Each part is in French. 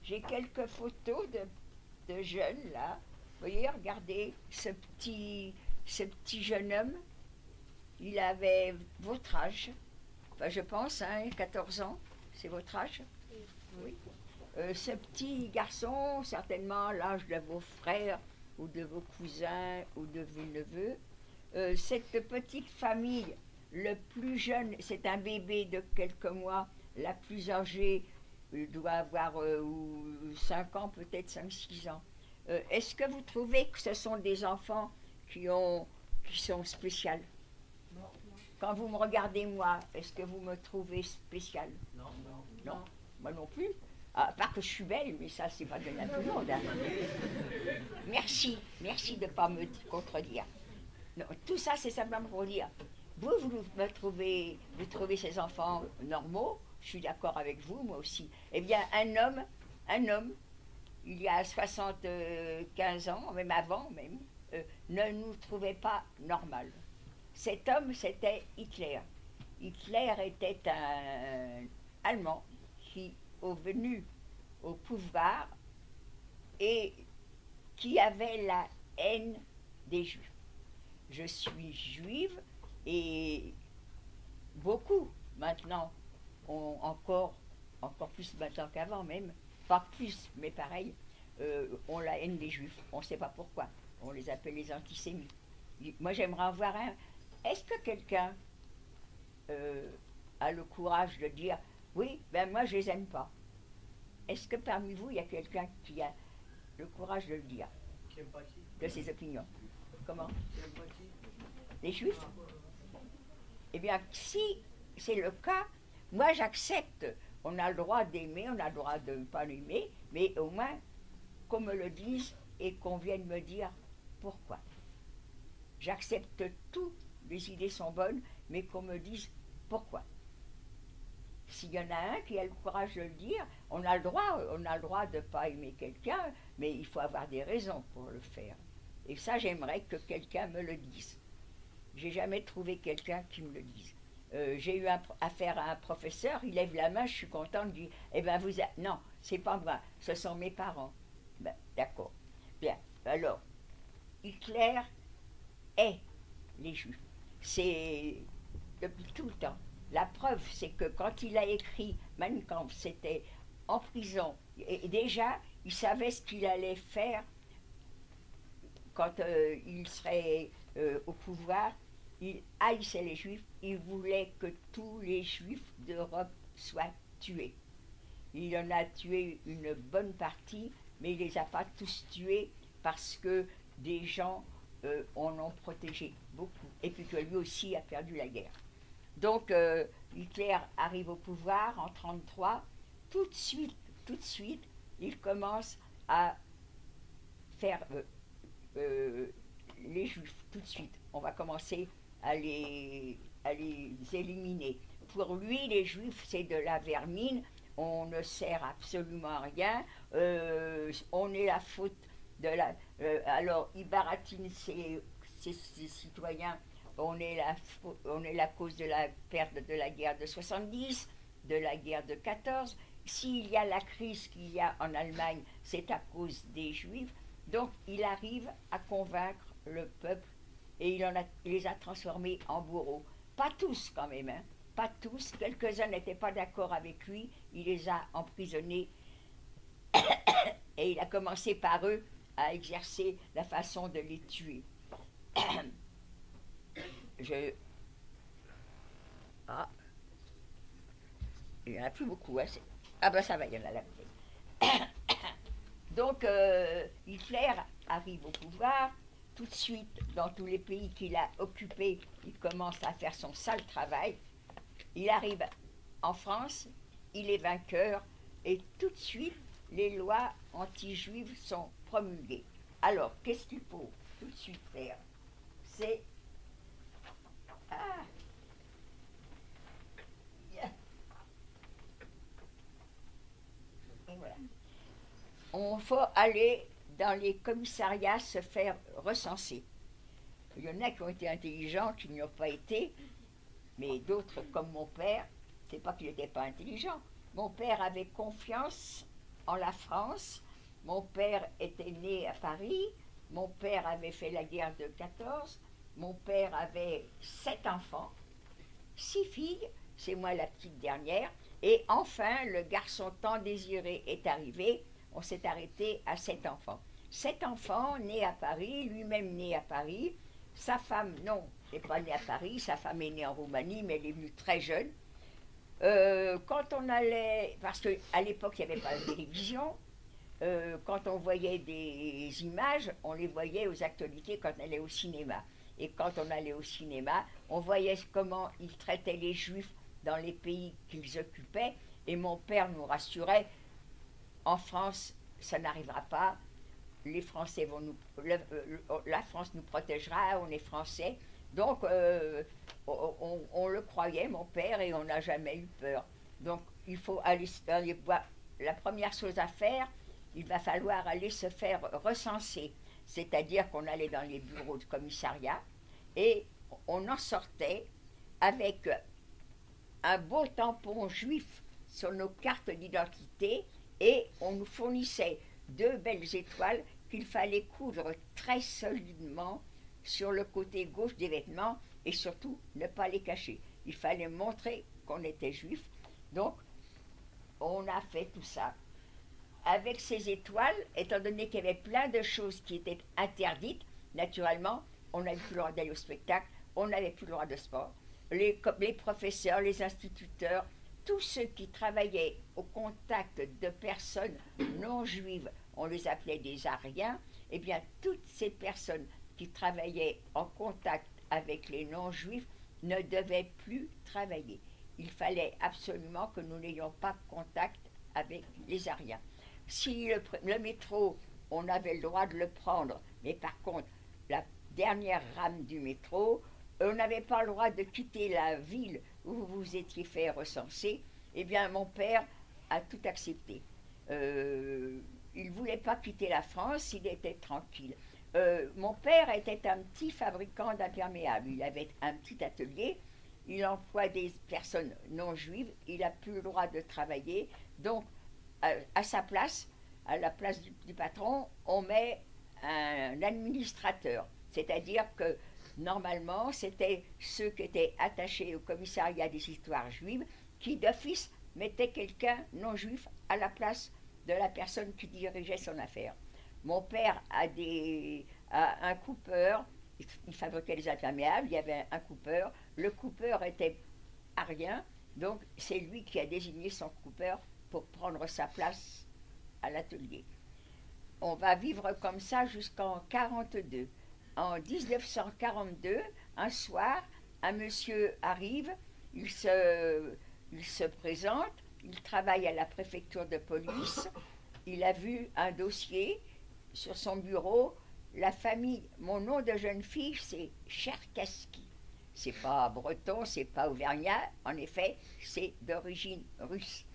j'ai quelques photos de jeunes là. Vous voyez, regardez ce petit jeune homme. Il avait votre âge. Enfin, je pense, hein, 14 ans. C'est votre âge? Oui. Ce petit garçon, certainement l'âge de vos frères ou de vos cousins ou de vos neveux. Cette petite famille, le plus jeune, c'est un bébé de quelques mois, la plus âgée, doit avoir 5 ans, peut-être 5, 6 ans. Est-ce que vous trouvez que ce sont des enfants qui sont spéciaux? Non. Quand vous me regardez moi, est-ce que vous me trouvez spécial? Non. Non, moi non plus. À part que je suis belle, mais ça, c'est pas donné à tout le monde. Hein. Merci de ne pas me contredire. Non, tout ça, c'est simplement pour dire, vous trouvez ces enfants normaux, je suis d'accord avec vous, moi aussi. Eh bien, un homme, il y a 75 ans, même avant même, ne nous trouvait pas normal. Cet homme, c'était Hitler. Hitler était un Allemand qui est venu au pouvoir et qui avait la haine des Juifs. Je suis juive et beaucoup maintenant, encore plus maintenant qu'avant même, pas plus mais pareil, ont la haine des Juifs. On ne sait pas pourquoi. On les appelle les antisémites. Moi j'aimerais en voir un. Est-ce que quelqu'un a le courage de dire oui, ben moi je les aime pas? Est-ce que parmi vous il y a quelqu'un qui a le courage de le dire, Qui aime pas qui? de ses opinions? Comment? Qui aime pas qui? Les Juifs? Eh bien, si c'est le cas, moi j'accepte. On a le droit d'aimer, on a le droit de ne pas l'aimer, mais au moins qu'on me le dise et qu'on vienne me dire pourquoi. J'accepte tout, les idées sont bonnes, mais qu'on me dise pourquoi. S'il y en a un qui a le courage de le dire, on a le droit de ne pas aimer quelqu'un, mais il faut avoir des raisons pour le faire. Et ça, j'aimerais que quelqu'un me le dise. J'ai jamais trouvé quelqu'un qui me le dise. J'ai eu affaire à un professeur, il lève la main, je suis contente, il dit, eh bien non, c'est pas moi, ce sont mes parents. Ben, d'accord. Bien, alors, Hitler est les Juifs. C'est depuis tout le temps. La preuve, c'est que quand il a écrit Mein Kampf, c'était en prison. Et déjà, il savait ce qu'il allait faire quand il serait au pouvoir. Il haïssait les Juifs. Il voulait que tous les Juifs d'Europe soient tués. Il en a tué une bonne partie, mais il ne les a pas tous tués parce que des gens en ont protégé beaucoup. Et puis que lui aussi a perdu la guerre. Donc Hitler arrive au pouvoir en 1933, tout de suite, il commence à faire les Juifs, tout de suite. On va commencer à les éliminer. Pour lui, les Juifs, c'est de la vermine, on ne sert absolument à rien, on est la faute de la... alors, il baratine ses citoyens. On est la cause de la perte de la guerre de 70, de la guerre de 14. S'il y a la crise qu'il y a en Allemagne, c'est à cause des Juifs. Donc il arrive à convaincre le peuple et il les a transformés en bourreaux. Pas tous quand même, hein. Pas tous. Quelques-uns n'étaient pas d'accord avec lui. Il les a emprisonnés et il a commencé par eux à exercer la façon de les tuer. Ah, il n'y en a plus beaucoup. Hein. Ah ben ça va, il y en a là. Donc Hitler arrive au pouvoir. Tout de suite, dans tous les pays qu'il a occupés, il commence à faire son sale travail. Il arrive en France, il est vainqueur, et tout de suite, les lois anti-juives sont promulguées. Alors, qu'est-ce qu'il faut tout de suite faire? C'est... Ah, et voilà. On faut aller dans les commissariats se faire recenser. Il y en a qui ont été intelligents, qui n'y ont pas été, mais d'autres, comme mon père, c'est pas qu'il n'était pas intelligent. Mon père avait confiance en la France. Mon père était né à Paris. Mon père avait fait la guerre de 14. Mon père avait 7 enfants, 6 filles, c'est moi la petite dernière. Et enfin, le garçon tant désiré est arrivé. On s'est arrêté à 7 enfants. 7 enfants nés à Paris, lui-même né à Paris. Sa femme, non, n'est pas née à Paris. Sa femme est née en Roumanie, mais elle est venue très jeune. Quand on allait, parce qu'à l'époque il n'y avait pas de télévision, quand on voyait des images, on les voyait aux actualités quand on allait au cinéma. Et quand on allait au cinéma, on voyait comment ils traitaient les Juifs dans les pays qu'ils occupaient. Et mon père nous rassurait, en France, ça n'arrivera pas. Les Français vont nous, la France nous protégera, on est Français. Donc, on le croyait, mon père, et on n'a jamais eu peur. Donc, il faut aller dans les bois. La première chose à faire, il va falloir aller se faire recenser. C'est-à-dire qu'on allait dans les bureaux de commissariat et on en sortait avec un beau tampon juif sur nos cartes d'identité et on nous fournissait 2 belles étoiles qu'il fallait coudre très solidement sur le côté gauche des vêtements et surtout ne pas les cacher. Il fallait montrer qu'on était juif. Donc, on a fait tout ça. Avec ces étoiles, étant donné qu'il y avait plein de choses qui étaient interdites, naturellement, on n'avait plus le droit d'aller au spectacle, on n'avait plus le droit de sport. Les professeurs, les instituteurs, tous ceux qui travaillaient au contact de personnes non juives, on les appelait des Ariens, eh bien, toutes ces personnes qui travaillaient en contact avec les non-juifs ne devaient plus travailler. Il fallait absolument que nous n'ayons pas contact avec les Ariens. Si le métro, on avait le droit de le prendre, mais par contre, la dernière rame du métro, on n'avait pas le droit de quitter la ville où vous vous étiez fait recenser, eh bien, mon père a tout accepté. Il ne voulait pas quitter la France, il était tranquille. Mon père était un petit fabricant d'imperméables. Il avait un petit atelier, il emploie des personnes non juives, il n'a plus le droit de travailler, donc à sa place, à la place du patron, on met un administrateur. C'est-à-dire que normalement, c'était ceux qui étaient attachés au commissariat des histoires juives qui d'office mettaient quelqu'un non juif à la place de la personne qui dirigeait son affaire. Mon père a un coupeur, il fabriquait des imperméables, il y avait un coupeur. Le coupeur était arien, donc c'est lui qui a désigné son coupeur pour prendre sa place à l'atelier. On va vivre comme ça jusqu'en 1942. En 1942, un soir, un monsieur arrive, il se présente, il travaille à la préfecture de police, il a vu un dossier sur son bureau, la famille, mon nom de jeune fille, c'est Cherkassky. C'est pas breton, c'est pas auvergnat, en effet, c'est d'origine russe.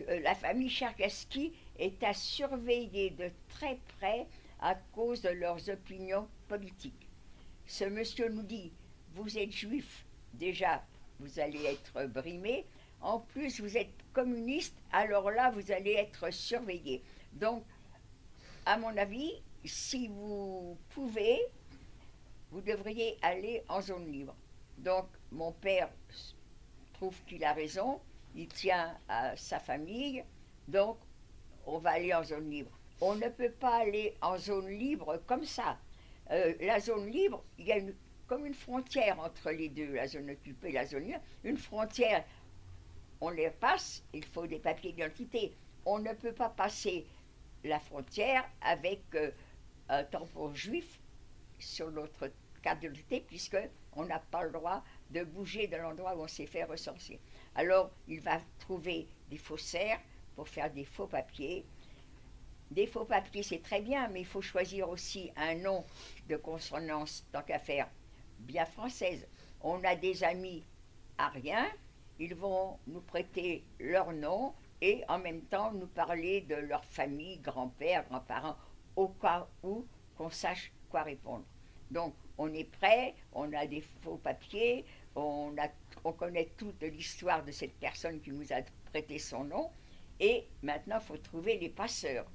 La famille Cherkassky est à surveiller de très près à cause de leurs opinions politiques. Ce monsieur nous dit, vous êtes juif, déjà, vous allez être brimé, en plus vous êtes communiste, alors là, vous allez être surveillé. Donc, à mon avis, si vous pouvez, vous devriez aller en zone libre. Donc, mon père trouve qu'il a raison, il tient à sa famille, donc on va aller en zone libre. On ne peut pas aller en zone libre comme ça. La zone libre, il y a comme une frontière entre les deux, la zone occupée et la zone libre. Une frontière, on les passe, il faut des papiers d'identité. On ne peut pas passer la frontière avec un tampon juif sur notre carte d'identité, puisqu'on n'a pas le droit de bouger de l'endroit où on s'est fait recenser. Alors, il va trouver des faussaires pour faire des faux papiers. Des faux papiers, c'est très bien, mais il faut choisir aussi un nom de consonance, tant qu'à faire, bien française. On a des amis ariens, ils vont nous prêter leur nom et en même temps nous parler de leur famille, grand-père, grands-parents, au cas où qu'on sache quoi répondre. Donc, on est prêt, on a des faux papiers, on connaît toute l'histoire de cette personne qui nous a prêté son nom, Et maintenant, il faut trouver les passeurs.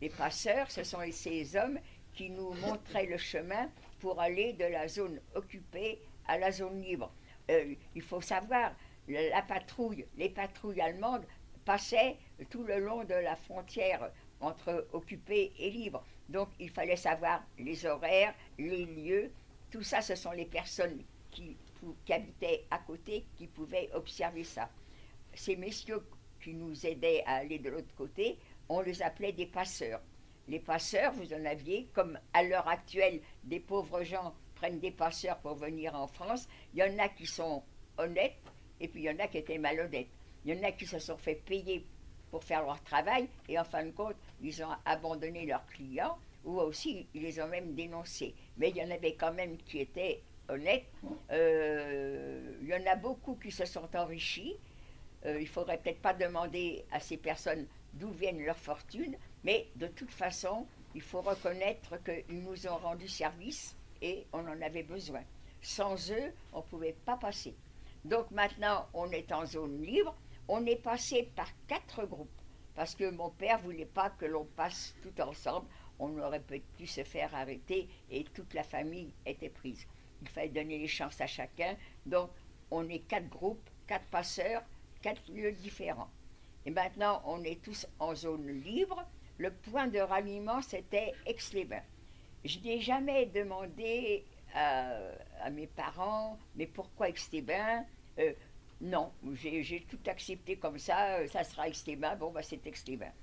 Les passeurs, ce sont ces hommes qui nous montraient le chemin pour aller de la zone occupée à la zone libre. Il faut savoir, la patrouille, les patrouilles allemandes passaient tout le long de la frontière entre occupé et libre. Donc il fallait savoir les horaires, les lieux. Tout ça, ce sont les personnes qui habitaient à côté qui pouvaient observer ça. Ces messieurs qui nous aidaient à aller de l'autre côté, on les appelait des passeurs. Les passeurs, vous en aviez, comme à l'heure actuelle, des pauvres gens prennent des passeurs pour venir en France. Il y en a qui sont honnêtes et puis il y en a qui étaient malhonnêtes. Il y en a qui se sont fait payer pour faire leur travail et en fin de compte, ils ont abandonné leurs clients ou aussi ils les ont même dénoncés. Mais il y en avait quand même qui étaient honnêtes. Il y en a beaucoup qui se sont enrichis. Il ne faudrait peut-être pas demander à ces personnes d'où viennent leurs fortunes, mais de toute façon, il faut reconnaître qu'ils nous ont rendu service et on en avait besoin. Sans eux, on ne pouvait pas passer. Donc maintenant, on est en zone libre. On est passé par 4 groupes, parce que mon père ne voulait pas que l'on passe tout ensemble. On aurait pu se faire arrêter et toute la famille était prise. Il fallait donner les chances à chacun. Donc, on est 4 groupes, 4 passeurs, 4 lieux différents. Et maintenant, on est tous en zone libre. Le point de ralliement, c'était Aix-les-Bains. Je n'ai jamais demandé à mes parents, mais pourquoi Aix-les-Bains Non, j'ai tout accepté comme ça sera Aix-les-Bains, bon, bah, c'est Aix-les-Bains.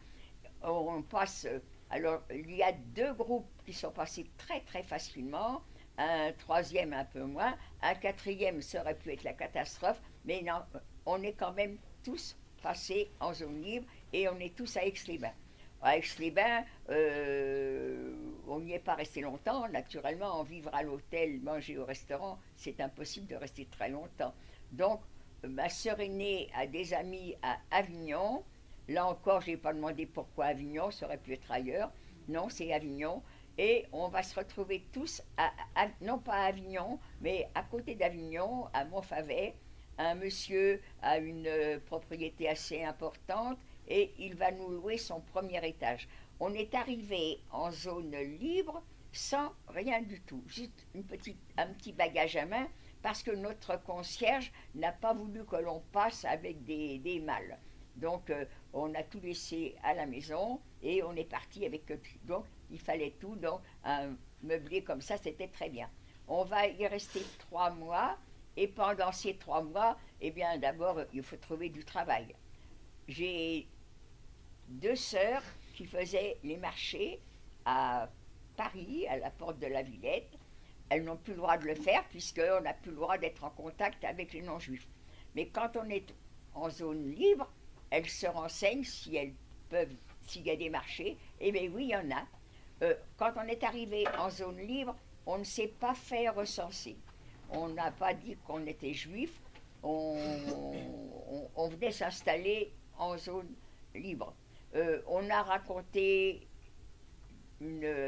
On passe, alors, il y a 2 groupes qui sont passés très très facilement, un troisième un peu moins, un quatrième ça aurait pu être la catastrophe, mais non, on est quand même tous passés en zone libre et on est tous à Aix-les-Bains. À Aix-les-Bains, on n'y est pas resté longtemps. Naturellement, en vivre à l'hôtel, manger au restaurant, c'est impossible de rester très longtemps. Donc, ma sœur aînée a des amis à Avignon. Là encore, je n'ai pas demandé pourquoi Avignon, ça aurait pu être ailleurs. Non, c'est Avignon. Et on va se retrouver tous, non pas à Avignon, mais à côté d'Avignon, à Montfavet. Un monsieur a une propriété assez importante et il va nous louer son premier étage. On est arrivé en zone libre sans rien du tout, juste un petit bagage à main parce que notre concierge n'a pas voulu que l'on passe avec des malles. Donc on a tout laissé à la maison et on est parti avec donc il fallait tout, donc un meublé comme ça c'était très bien. On va y rester 3 mois et pendant ces 3 mois, eh bien d'abord il faut trouver du travail. J'ai 2 sœurs qui faisaient les marchés à Paris, à la porte de la Villette. Elles n'ont plus le droit de le faire puisqu'on n'a plus le droit d'être en contact avec les non-juifs. Mais quand on est en zone libre, elles se renseignent si elles peuvent, s'il y a des marchés. Eh bien oui, il y en a. Quand on est arrivé en zone libre, on ne s'est pas fait recenser. On n'a pas dit qu'on était juif. On venait s'installer en zone libre. On a raconté une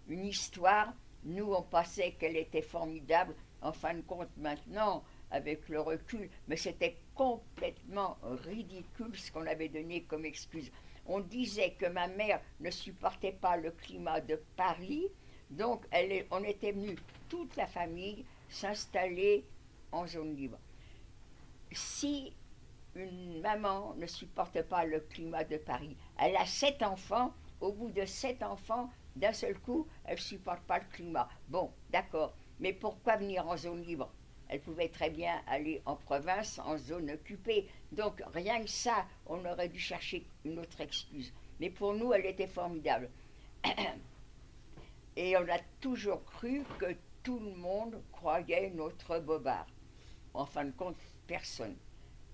histoire. Nous, on pensait qu'elle était formidable. En fin de compte, maintenant, avec le recul, mais c'était complètement ridicule ce qu'on avait donné comme excuse. On disait que ma mère ne supportait pas le climat de Paris, donc on était venus, toute la famille, s'installer en zone libre. Si une maman ne supporte pas le climat de Paris, elle a 7 enfants, au bout de 7 enfants, d'un seul coup, elle ne supporte pas le climat. Bon, d'accord, mais pourquoi venir en zone libre? Elle pouvait très bien aller en province, en zone occupée. Donc, rien que ça, on aurait dû chercher une autre excuse. Mais pour nous, elle était formidable. Et on a toujours cru que tout le monde croyait notre bobard. En fin de compte, personne.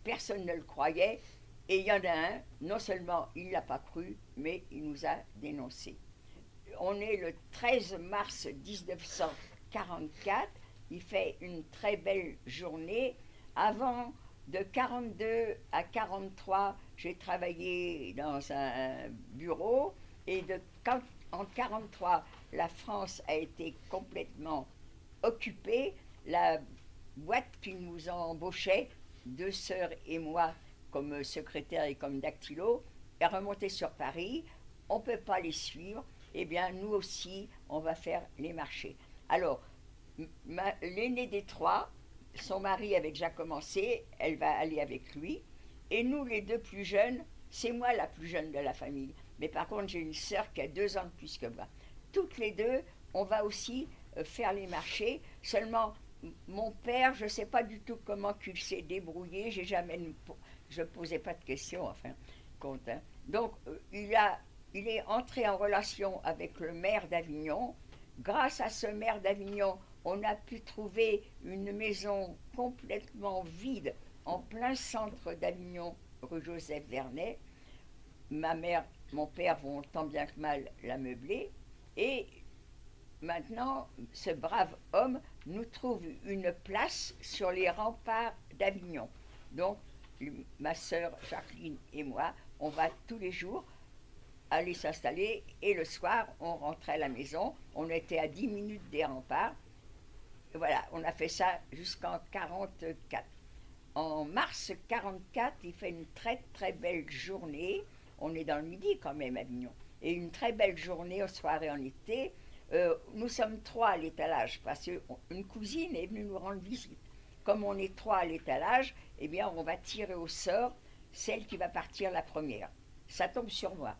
Personne ne le croyait. Et il y en a un, non seulement il ne l'a pas cru, mais il nous a dénoncés. On est le 13 mars 1944. Il fait une très belle journée. Avant, de 42 à 43, j'ai travaillé dans un bureau. Et en 43, la France a été complètement occupée. La boîte qui nous embauchait, 2 sœurs et moi, comme secrétaire et comme dactylo, est remonté sur Paris. On ne peut pas les suivre. Eh bien, nous aussi, on va faire les marchés. Alors, l'aînée des trois, son mari avait déjà commencé, elle va aller avec lui. Et nous, les deux plus jeunes, c'est moi la plus jeune de la famille. Mais par contre, j'ai une sœur qui a 2 ans de plus que moi. Toutes les deux, on va aussi faire les marchés. Seulement, mon père, je ne sais pas du tout comment il s'est débrouillé. Je ne posais pas de questions, enfin, compte. Hein. Donc, il est entré en relation avec le maire d'Avignon. Grâce à ce maire d'Avignon, on a pu trouver une maison complètement vide en plein centre d'Avignon, rue Joseph Vernet. Ma mère, mon père vont tant bien que mal la meubler. Et maintenant, ce brave homme nous trouve une place sur les remparts d'Avignon. Donc, ma sœur Jacqueline et moi, on va tous les jours aller s'installer et le soir, on rentrait à la maison. On était à 10 minutes des remparts. Et voilà, on a fait ça jusqu'en 1944. En mars 1944, il fait une très très belle journée. On est dans le midi quand même à Avignon. Et une très belle journée, en soirée, en été. Nous sommes 3 à l'étalage parce qu'une cousine est venue nous rendre visite. Comme on est 3 à l'étalage, eh bien on va tirer au sort celle qui va partir la première. Ça tombe sur moi.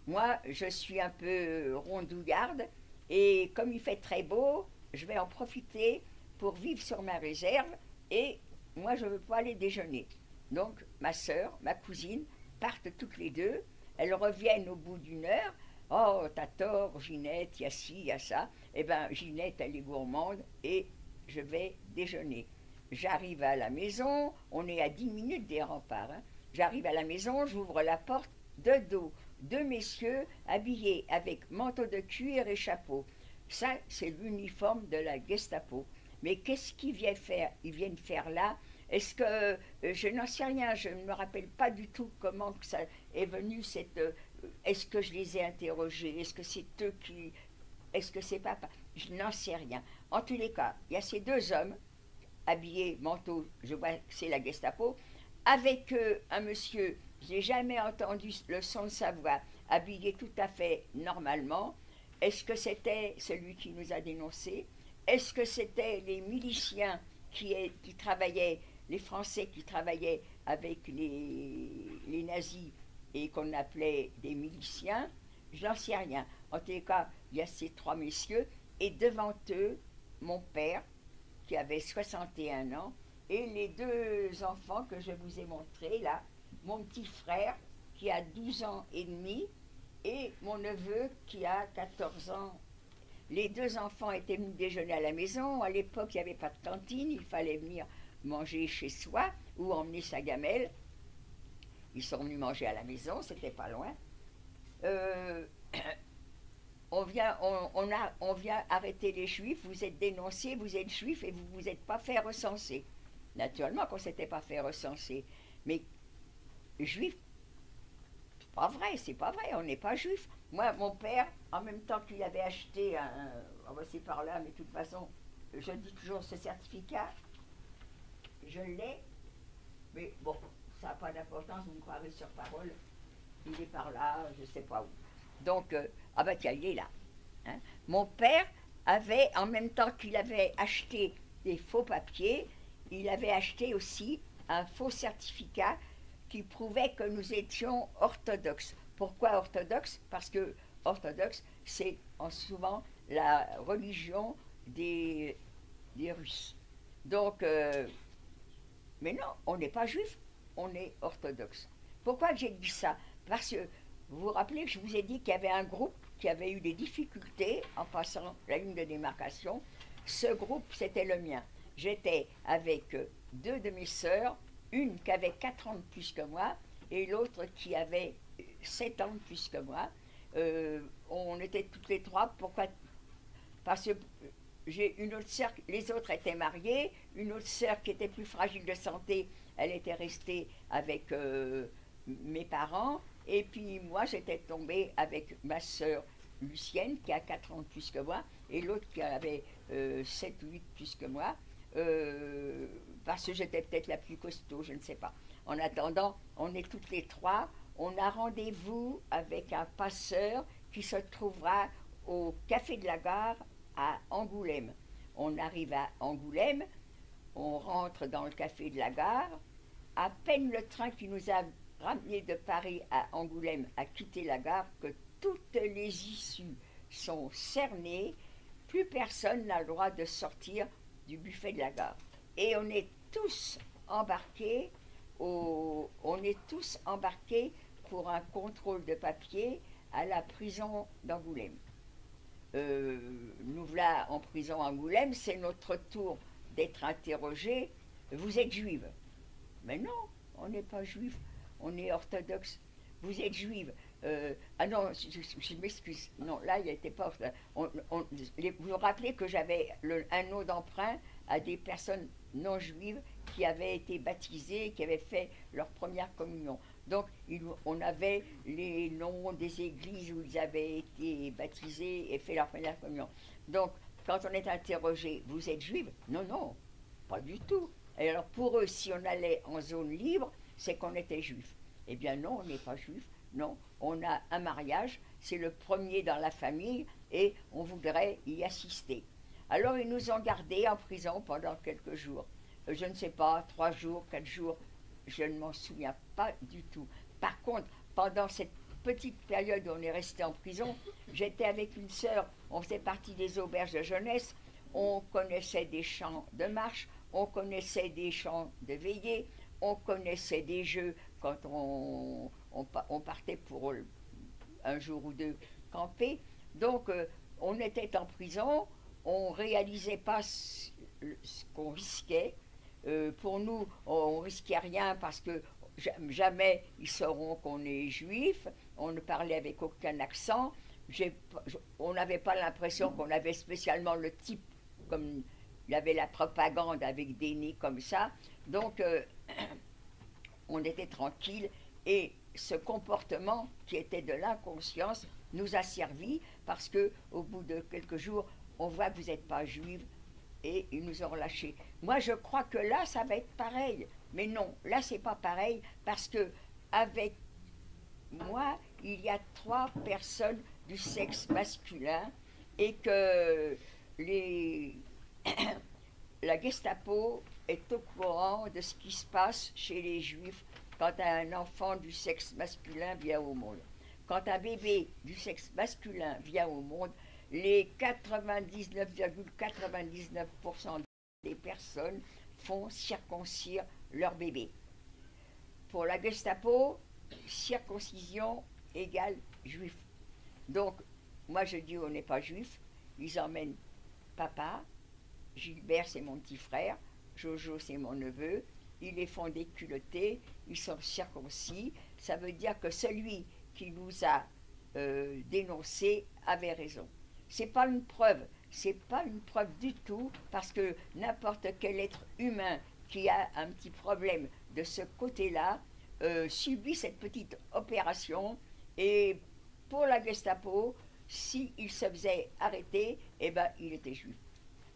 Moi, je suis un peu rondouillarde et comme il fait très beau, je vais en profiter pour vivre sur ma réserve et moi, je ne veux pas aller déjeuner. Donc, ma sœur, ma cousine partent toutes les deux. Elles reviennent au bout d'une heure. Oh, t'as tort, Ginette, il y a ci, il y a ça. Eh bien, Ginette, elle est gourmande et je vais déjeuner. J'arrive à la maison, on est à 10 minutes des remparts. Hein. J'arrive à la maison, j'ouvre la porte, de dos, 2 messieurs habillés avec manteau de cuir et chapeau. Ça, c'est l'uniforme de la Gestapo. Mais qu'est-ce qu'ils viennent faire? Ils viennent faire là? Est-ce que je n'en sais rien, je ne me rappelle pas du tout comment que ça est venu cette. Est-ce que je les ai interrogés? Est-ce que c'est eux qui. Est-ce que c'est papa? Je n'en sais rien. En tous les cas, il y a ces 2 hommes habillés, manteau, je vois que c'est la Gestapo, avec un monsieur, je n'ai jamais entendu le son de sa voix, habillé tout à fait normalement. Est-ce que c'était celui qui nous a dénoncés? Est-ce que c'était les miliciens qui travaillaient, les Français qui travaillaient avec les nazis et qu'on appelait des miliciens? Je n'en sais rien. En tous les cas, il y a ces 3 messieurs et devant eux, mon père qui avait 61 ans et les 2 enfants que je vous ai montrés là, mon petit frère qui a 12 ans et demi et mon neveu qui a 14 ans. Les 2 enfants étaient venus déjeuner à la maison. À l'époque, il n'y avait pas de cantine. Il fallait venir manger chez soi ou emmener sa gamelle. Ils sont venus manger à la maison, c'était pas loin. On vient arrêter les juifs. Vous êtes dénoncés, vous êtes juifs et vous ne vous êtes pas fait recenser. Naturellement qu'on ne s'était pas fait recenser. Mais juifs, c'est pas vrai, on n'est pas juif. Moi, mon père, en même temps qu'il avait acheté on va c'est par là, mais de toute façon, je dis toujours ce certificat, je l'ai, mais bon, ça n'a pas d'importance, vous me croirez sur parole, il est par là, je ne sais pas où. Donc, ah ben tiens, il est là. Hein. Mon père avait, en même temps qu'il avait acheté des faux papiers, il avait acheté aussi un faux certificat qui prouvait que nous étions orthodoxes. Pourquoi orthodoxes? Parce que orthodoxe, c'est souvent la religion des Russes. Donc, mais non, on n'est pas juif, on est orthodoxe. Pourquoi j'ai dit ça? Parce que vous vous rappelez que je vous ai dit qu'il y avait un groupe qui avait eu des difficultés en passant la ligne de démarcation. Ce groupe, c'était le mien. J'étais avec 2 de mes sœurs, une qui avait 4 ans de plus que moi et l'autre qui avait 7 ans de plus que moi. On était toutes les 3. Pourquoi? Parce que j'ai une autre sœur, les autres étaient mariées, une autre sœur qui était plus fragile de santé, elle était restée avec mes parents, et puis moi j'étais tombée avec ma sœur Lucienne qui a 4 ans de plus que moi, et l'autre qui avait 7 ou 8 plus que moi, parce que j'étais peut-être la plus costaud, je ne sais pas. En attendant, on est toutes les trois. On a rendez-vous avec un passeur qui se trouvera au Café de la Gare à Angoulême. On arrive à Angoulême, on rentre dans le Café de la Gare. À peine le train qui nous a ramenés de Paris à Angoulême a quitté la gare que toutes les issues sont cernées. Plus personne n'a le droit de sortir du buffet de la gare. Et on est tous embarqués pour un contrôle de papier à la prison d'Angoulême. Nous voilà en prison à Angoulême, c'est notre tour d'être interrogés. Vous êtes juive? Mais non, on n'est pas juif, on est orthodoxe. Vous êtes juive? Ah non, je m'excuse. Non, là, il n'était pas. Vous vous rappelez que j'avais un nom d'emprunt à des personnes non juives qui avaient été baptisées, qui avaient fait leur première communion. Donc, on avait les noms des églises où ils avaient été baptisés et fait leur première communion. Donc, quand on est interrogé, vous êtes juive? Non, non, pas du tout. Et alors, pour eux, si on allait en zone libre, c'est qu'on était juif. Eh bien non, on n'est pas juif. Non, on a un mariage, c'est le premier dans la famille et on voudrait y assister. Alors ils nous ont gardés en prison pendant quelques jours. Je ne sais pas, 3 jours, 4 jours, je ne m'en souviens pas du tout. Par contre, pendant cette petite période où on est resté en prison, j'étais avec une sœur, on faisait partie des auberges de jeunesse, on connaissait des chants de marche, on connaissait des chants de veillée, on connaissait des jeux quand on partait pour un jour ou deux camper. Donc, on était en prison, on ne réalisait pas ce qu'on risquait. Pour nous, on ne risquait rien parce que jamais ils sauront qu'on est juif. On ne parlait avec aucun accent. On n'avait pas l'impression qu'on avait spécialement le type comme il y avait la propagande avec des nez comme ça. Donc, on était tranquille et ce comportement qui était de l'inconscience nous a servi parce que au bout de quelques jours, on voit que vous n'êtes pas juive et ils nous ont relâchés. Moi, je crois que là, ça va être pareil. Mais non, là, c'est pas pareil parce que avec moi, il y a 3 personnes du sexe masculin et que la Gestapo est au courant de ce qui se passe chez les juifs quand un enfant du sexe masculin vient au monde. Quand un bébé du sexe masculin vient au monde, les 99,99% des personnes font circoncire leur bébé. Pour la Gestapo, circoncision égale juif. Donc, moi je dis on n'est pas juif, ils emmènent papa, Gilbert c'est mon petit frère, Jojo c'est mon neveu, ils les font déculotter, ils sont circoncis, ça veut dire que celui qui nous a dénoncé avait raison. C'est pas une preuve du tout, parce que n'importe quel être humain qui a un petit problème de ce côté-là subit cette petite opération, et pour la Gestapo, s'il se faisait arrêter, eh ben, il était juif.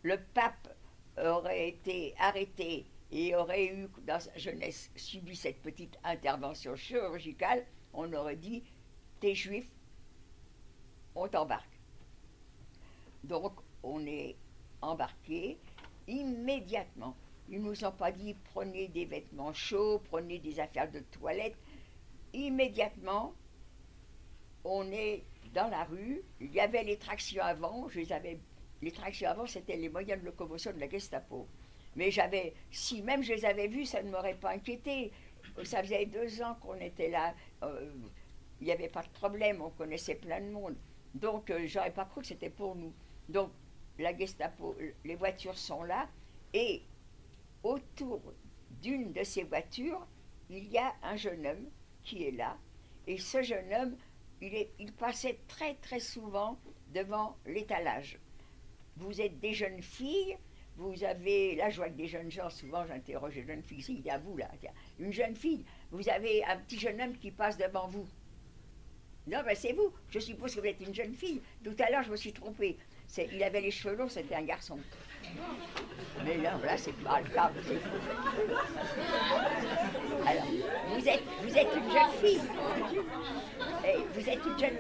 Le pape aurait été arrêté et aurait eu, dans sa jeunesse, subi cette petite intervention chirurgicale, on aurait dit, t'es juif, on t'embarque. Donc, on est embarqué immédiatement. Ils ne nous ont pas dit, prenez des vêtements chauds, prenez des affaires de toilette. Immédiatement, on est dans la rue. Il y avait les tractions avant, les tractions avant, c'était les moyens de locomotion de la Gestapo. Mais si même je les avais vus, ça ne m'aurait pas inquiété. Ça faisait 2 ans qu'on était là. Il n'y avait pas de problème, on connaissait plein de monde. Donc, j'aurais pas cru que c'était pour nous. Donc, la Gestapo, les voitures sont là, et autour d'une de ces voitures, il y a un jeune homme qui est là, et ce jeune homme, il passait très très souvent devant l'étalage. Vous êtes des jeunes filles, vous avez, là je vois que des jeunes gens, souvent j'interroge les jeunes filles, il y a vous là, une jeune fille, vous avez un petit jeune homme qui passe devant vous. Non, ben c'est vous, je suppose que vous êtes une jeune fille, tout à l'heure je me suis trompée. Il avait les cheveux longs, c'était un garçon. Mais non, là, c'est pas le cas. Alors, vous êtes une jeune fille. Vous êtes une jeune...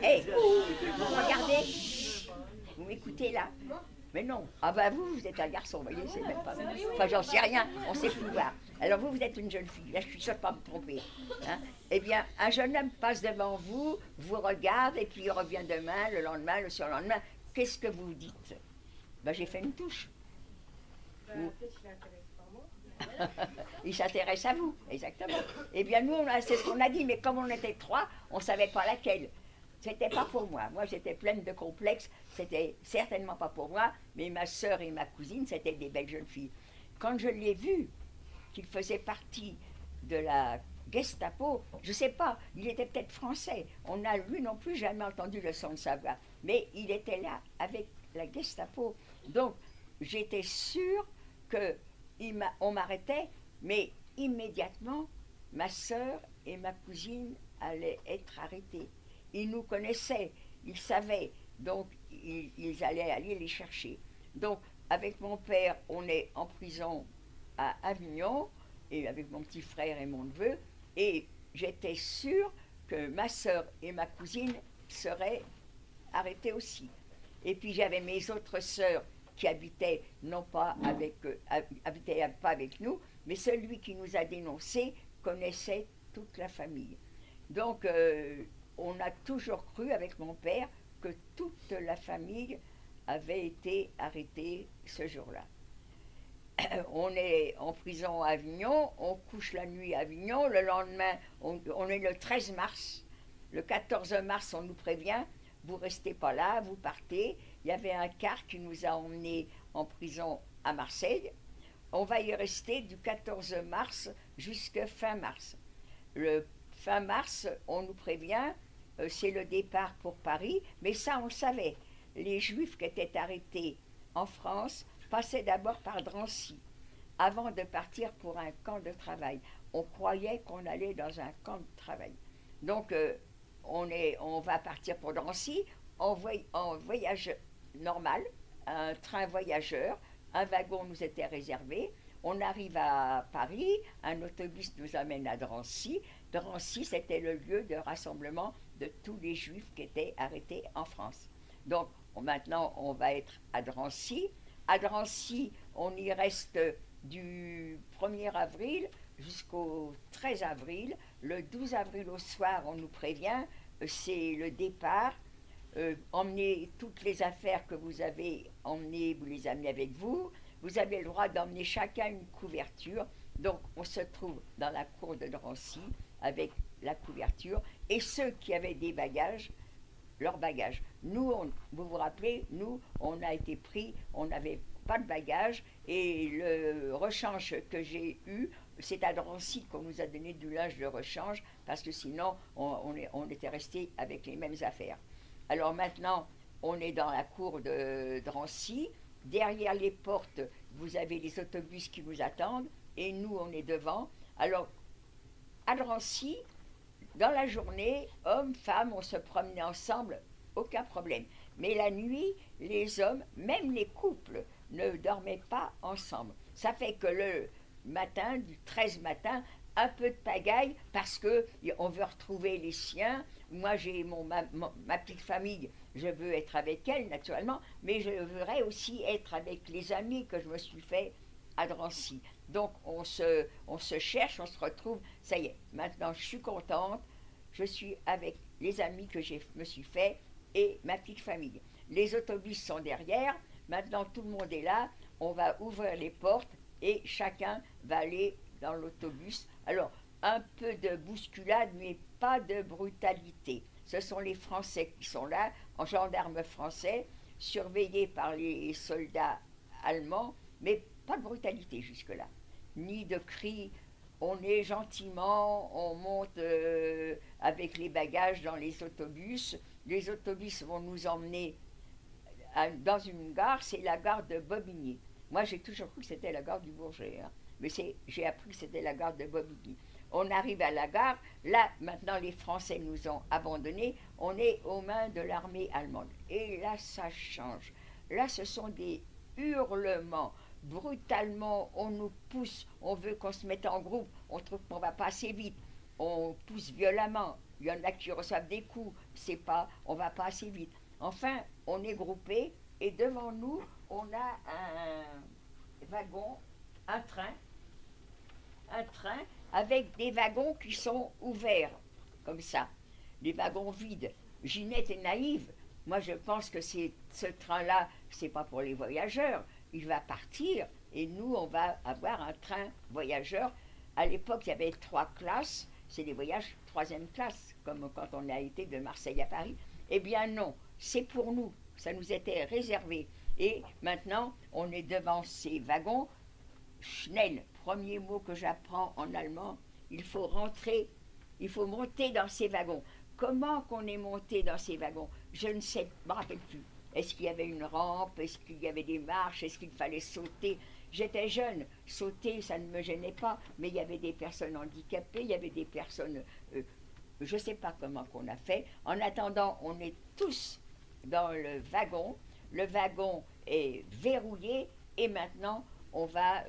vous regardez. Vous m'écoutez là? Mais non. Ah bah vous êtes un garçon, vous voyez, c'est même pas... Enfin, j'en sais rien, on sait plus voir. Alors vous êtes une jeune fille, là je suis sûre de ne pas me tromper. Hein? Eh bien, un jeune homme passe devant vous, vous regarde, et puis il revient demain, le lendemain, le surlendemain. Qu'est-ce que vous dites? Ben, j'ai fait une touche. Peut-être qu'il est intéressé par moi. Il s'intéresse à vous, exactement. Eh bien, nous, c'est ce qu'on a dit, mais comme on était trois, on ne savait pas laquelle. C'était pas pour moi. Moi, j'étais pleine de complexes. C'était certainement pas pour moi, mais ma sœur et ma cousine, c'était des belles jeunes filles. Quand je l'ai vu, qu'il faisait partie de la Gestapo, je ne sais pas, il était peut-être français. On n'a, lui non plus, jamais entendu le son de sa voix. Mais il était là avec la Gestapo. Donc, j'étais sûre qu'on m'arrêtait, mais immédiatement, ma sœur et ma cousine allaient être arrêtées. Ils nous connaissaient, ils savaient, donc ils allaient aller les chercher. Donc, avec mon père, on est en prison à Avignon, et avec mon petit frère et mon neveu, et j'étais sûre que ma sœur et ma cousine seraient arrêtées aussi. Et puis j'avais mes autres sœurs qui habitaient non pas avec, habitaient pas avec nous, mais celui qui nous a dénoncés connaissait toute la famille. Donc on a toujours cru avec mon père que toute la famille avait été arrêtée ce jour-là. On est en prison à Avignon, on couche la nuit à Avignon, le lendemain, on est le 13 mars, le 14 mars on nous prévient, vous restez pas là, vous partez. Il y avait un car qui nous a emmenés en prison à Marseille. On va y rester du 14 mars jusqu'à fin mars. Le fin mars, on nous prévient, c'est le départ pour Paris, mais ça on le savait. Les Juifs qui étaient arrêtés en France passaient d'abord par Drancy, avant de partir pour un camp de travail. On croyait qu'on allait dans un camp de travail. Donc, on va partir pour Drancy en voyage normal, un train voyageur, un wagon nous était réservé. On arrive à Paris, un autobus nous amène à Drancy. Drancy, c'était le lieu de rassemblement de tous les Juifs qui étaient arrêtés en France. Donc, maintenant, on va être à Drancy. À Drancy, on y reste du 1er avril jusqu'au 13 avril. Le 12 avril au soir, on nous prévient, c'est le départ. Emmenez toutes les affaires que vous avez emmenées, vous les amenez avec vous. Vous avez le droit d'emmener chacun une couverture. Donc, on se trouve dans la cour de Drancy avec la couverture. Et ceux qui avaient des bagages, leurs bagages. Nous, vous vous rappelez, nous, on a été pris, on n'avait pas de bagages, et le rechange que j'ai eu, c'est à Drancy qu'on nous a donné du linge de rechange, parce que sinon, on était resté avec les mêmes affaires. Alors maintenant, on est dans la cour de Drancy, derrière les portes, vous avez les autobus qui vous attendent, et nous, on est devant. Alors, à Drancy, dans la journée, hommes, femmes, on se promenait ensemble, aucun problème. Mais la nuit, les hommes, même les couples, ne dormaient pas ensemble. Ça fait que le matin, du 13 matin, un peu de pagaille, parce qu'on veut retrouver les siens. Moi, j'ai ma petite famille, je veux être avec elle, naturellement, mais je voudrais aussi être avec les amis que je me suis fait à Drancy. Donc, on se cherche, on se retrouve. Ça y est, maintenant, je suis contente. Je suis avec les amis que je me suis fait et ma petite famille. Les autobus sont derrière. Maintenant, tout le monde est là. On va ouvrir les portes et chacun va aller dans l'autobus. Alors, un peu de bousculade, mais pas de brutalité. Ce sont les Français qui sont là, en gendarmes français, surveillés par les soldats allemands, mais pas de brutalité jusque-là, ni de cris. On est gentiment, on monte avec les bagages dans les autobus. Les autobus vont nous emmener dans une gare, c'est la gare de Bobigny. Moi, j'ai toujours cru que c'était la gare du Bourget, hein. Mais j'ai appris que c'était la gare de Bobigny. On arrive à la gare, là, maintenant, les Français nous ont abandonnés, on est aux mains de l'armée allemande. Et là, ça change. là, ce sont des hurlements. Brutalement, on nous pousse, on veut qu'on se mette en groupe, on trouve qu'on va pas assez vite, on pousse violemment. Il y en a qui reçoivent des coups, c'est pas, on va pas assez vite. Enfin, on est groupés et devant nous, on a un wagon, un train avec des wagons qui sont ouverts, comme ça, des wagons vides. Ginette est naïve. Moi, je pense que ce train-là, c'est pas pour les voyageurs. Il va partir et nous, on va avoir un train voyageur. À l'époque, il y avait 3 classes. C'est des voyages 3e classe, comme quand on a été de Marseille à Paris. Eh bien non, c'est pour nous. Ça nous était réservé. Et maintenant, on est devant ces wagons. Schnell, premier mot que j'apprends en allemand, il faut rentrer, il faut monter dans ces wagons. Comment qu'on est monté dans ces wagons? Je ne sais, je me rappelle plus. Est-ce qu'il y avait une rampe? Est-ce qu'il y avait des marches? Est-ce qu'il fallait sauter? J'étais jeune, sauter, ça ne me gênait pas, mais il y avait des personnes handicapées, il y avait des personnes... je ne sais pas comment qu'on a fait. En attendant, on est tous dans le wagon est verrouillé, et maintenant, on va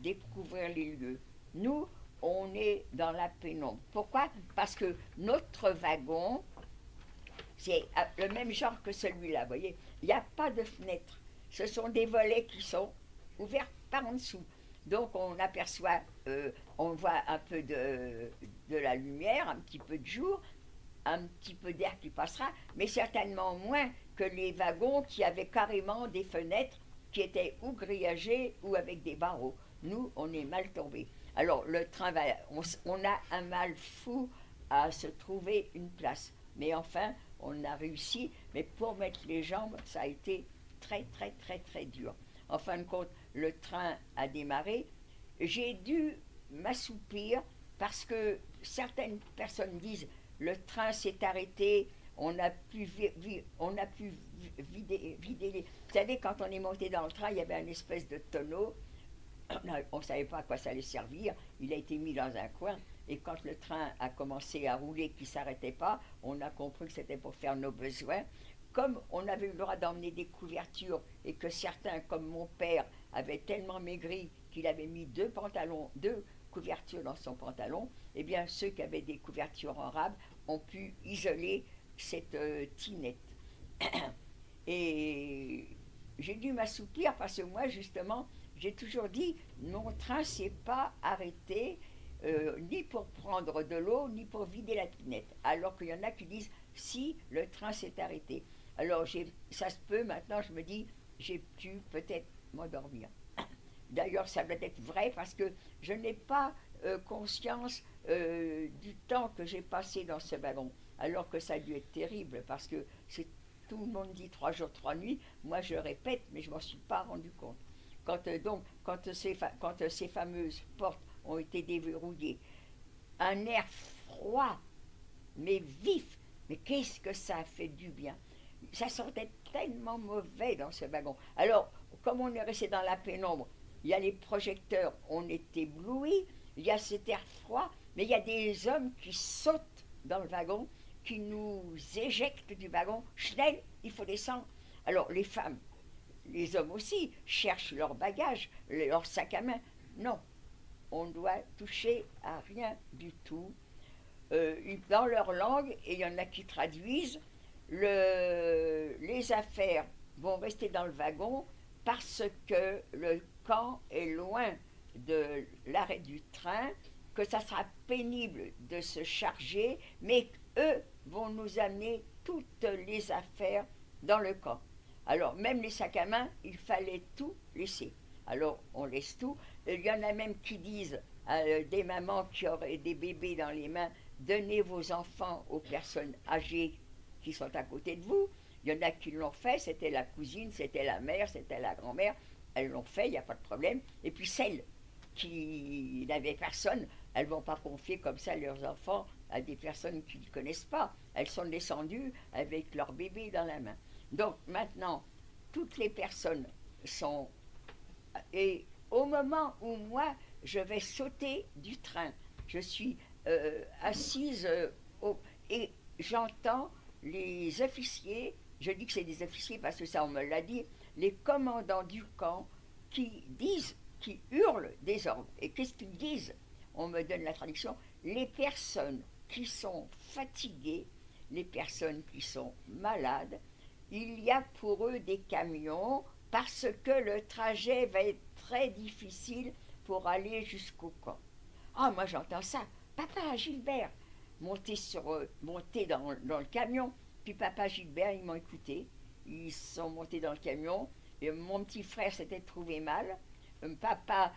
découvrir les lieux. Nous, on est dans la pénombre. Pourquoi? Parce que notre wagon, c'est le même genre que celui-là, vous voyez. Il n'y a pas de fenêtre. Ce sont des volets qui sont ouverts par en dessous. Donc on aperçoit, on voit un peu de la lumière, un petit peu de jour, un petit peu d'air qui passera, mais certainement moins que les wagons qui avaient carrément des fenêtres qui étaient ou grillagées ou avec des barreaux. Nous, on est mal tombés. Alors le train va, on a un mal fou à se trouver une place. Mais enfin, on a réussi, mais pour mettre les jambes, ça a été très, très, très, très dur. En fin de compte, le train a démarré. J'ai dû m'assoupir parce que certaines personnes disent le train s'est arrêté, on a pu vider les... Vous savez, quand on est monté dans le train, il y avait une espèce de tonneau. On ne savait pas à quoi ça allait servir. Il a été mis dans un coin. Et quand le train a commencé à rouler, qui ne s'arrêtait pas, on a compris que c'était pour faire nos besoins. Comme on avait eu le droit d'emmener des couvertures et que certains, comme mon père, avaient tellement maigri qu'il avait mis 2 couvertures dans son pantalon, eh bien ceux qui avaient des couvertures en rab ont pu isoler cette tinette. Et j'ai dû m'assoupir parce que moi, justement, j'ai toujours dit, mon train s'est pas arrêté, ni pour prendre de l'eau, ni pour vider la tinette. Alors qu'il y en a qui disent, si, le train s'est arrêté. Alors, ça se peut, maintenant, je me dis, j'ai pu peut-être m'endormir. D'ailleurs, ça doit être vrai parce que je n'ai pas conscience du temps que j'ai passé dans ce wagon. Alors que ça a dû être terrible parce que tout le monde dit 3 jours, 3 nuits. Moi, je répète, mais je ne m'en suis pas rendu compte. Quand ces fameuses portes ont été déverrouillées, un air froid, mais vif, mais qu'est-ce que ça a fait du bien. Ça sentait tellement mauvais dans ce wagon. Alors, comme on est resté dans la pénombre, il y a les projecteurs, on est éblouis, il y a cet air froid, mais il y a des hommes qui sautent dans le wagon, qui nous éjectent du wagon. Schnell, il faut descendre. Alors, les femmes, les hommes aussi, cherchent leur bagage, leur sac à main. Non, on doit toucher à rien du tout. Dans leur langue, et il y en a qui traduisent, les affaires vont rester dans le wagon parce que le camp est loin de l'arrêt du train, que ça sera pénible de se charger, mais eux vont nous amener toutes les affaires dans le camp. Alors, même les sacs à main, il fallait tout laisser. Alors, on laisse tout. Il y en a même qui disent à des mamans qui auraient des bébés dans les mains, donnez vos enfants aux personnes âgées qui sont à côté de vous. Il y en a qui l'ont fait, c'était la cousine, c'était la mère, c'était la grand-mère. Elles l'ont fait, il n'y a pas de problème. Et puis celles qui n'avaient personne, elles ne vont pas confier comme ça leurs enfants à des personnes qu'ils ne connaissent pas. Elles sont descendues avec leur bébé dans la main. Donc maintenant, toutes les personnes sont... Et au moment où moi, je vais sauter du train, je suis assise et j'entends les officiers, je dis que c'est des officiers parce que ça on me l'a dit, les commandants du camp qui disent, qui hurlent des ordres. Et qu'est-ce qu'ils disent? On me donne la traduction. Les personnes qui sont fatiguées, les personnes qui sont malades, il y a pour eux des camions parce que le trajet va être très difficile pour aller jusqu'au camp. Ah, moi j'entends ça. Papa Gilbert, monté dans le camion. Puis papa Gilbert, ils m'ont écouté. Ils sont montés dans le camion. Et mon petit frère s'était trouvé mal. Papa,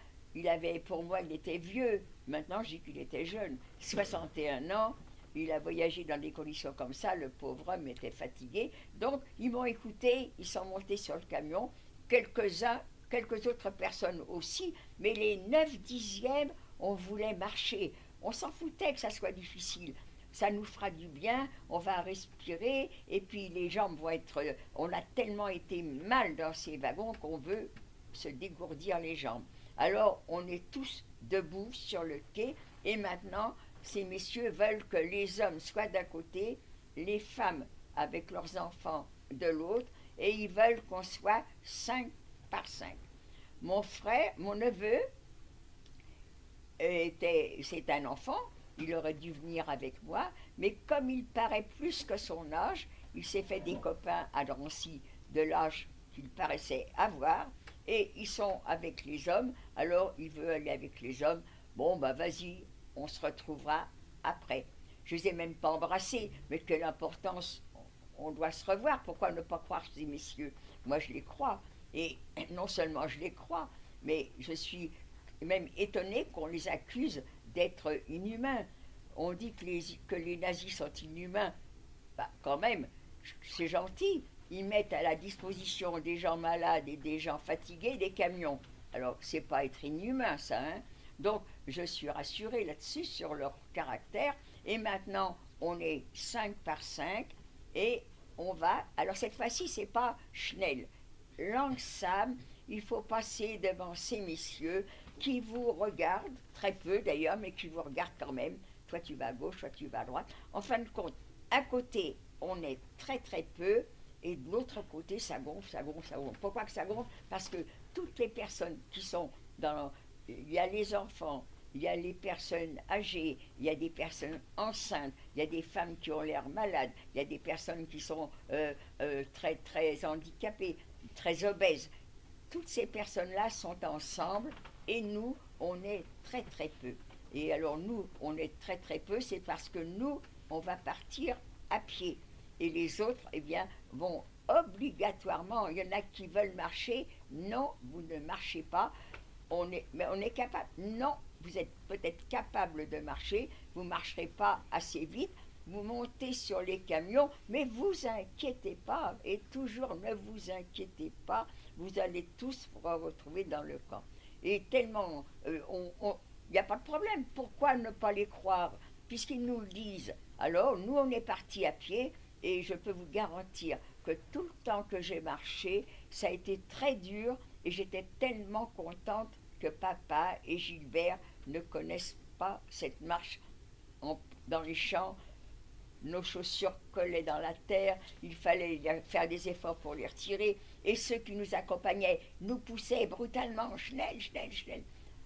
pour moi, il était vieux. Maintenant, je dis qu'il était jeune. 61 ans. Il a voyagé dans des conditions comme ça. Le pauvre homme était fatigué. Donc, ils m'ont écouté. Ils sont montés sur le camion. Quelques autres personnes aussi. Mais les 9/10e, on voulait marcher. On s'en foutait que ça soit difficile. Ça nous fera du bien, on va respirer, et puis les jambes vont être... On a tellement été mal dans ces wagons qu'on veut se dégourdir les jambes. Alors, on est tous debout sur le quai, et maintenant, ces messieurs veulent que les hommes soient d'un côté, les femmes avec leurs enfants de l'autre, et ils veulent qu'on soit 5 par 5. Mon frère, mon neveu, c'est un enfant, il aurait dû venir avec moi, mais comme il paraît plus que son âge, il s'est fait des copains à Drancy de l'âge qu'il paraissait avoir, et ils sont avec les hommes, alors il veut aller avec les hommes. Bon, ben vas-y, on se retrouvera après. Je ne les ai même pas embrassés, mais quelle importance, on doit se revoir, pourquoi ne pas croire ces messieurs? Moi je les crois, et non seulement je les crois, mais je suis même étonnée qu'on les accuse d'être inhumains. On dit que les nazis sont inhumains. Bah, quand même, c'est gentil. Ils mettent à la disposition des gens malades et des gens fatigués des camions. Alors, c'est pas être inhumain, ça, hein? Donc, je suis rassurée là-dessus, sur leur caractère. Et maintenant, on est 5 par 5 et on va... Alors, cette fois-ci, c'est pas Schnell. Langsam, il faut passer devant ces messieurs qui vous regardent, très peu d'ailleurs, mais qui vous regardent quand même. Toi tu vas à gauche, toi tu vas à droite. En fin de compte, à côté, on est très très peu, et de l'autre côté, ça gonfle, ça gonfle, ça gonfle. Pourquoi que ça gonfle? Parce que toutes les personnes qui sont dans... Il y a les enfants, il y a les personnes âgées, il y a des personnes enceintes, il y a des femmes qui ont l'air malades, il y a des personnes qui sont très très handicapées, très obèses. Toutes ces personnes-là sont ensemble et nous, on est très très peu. Et alors nous, on est très très peu, c'est parce que nous, on va partir à pied. Et les autres, eh bien, vont obligatoirement, il y en a qui veulent marcher, non, vous ne marchez pas, mais on est capable, non, vous êtes peut-être capable de marcher, vous ne marcherez pas assez vite, vous montez sur les camions, mais vous inquiétez pas, et toujours ne vous inquiétez pas, vous allez tous vous retrouver dans le camp. Et tellement, il n'y a pas de problème, pourquoi ne pas les croire, puisqu'ils nous le disent. Alors, nous, on est partis à pied, et je peux vous garantir que tout le temps que j'ai marché, ça a été très dur, et j'étais tellement contente que papa et Gilbert ne connaissent pas cette marche dans les champs. Nos chaussures collaient dans la terre, il fallait faire des efforts pour les retirer, et ceux qui nous accompagnaient nous poussaient brutalement, Schnell, Schnell, Schnell.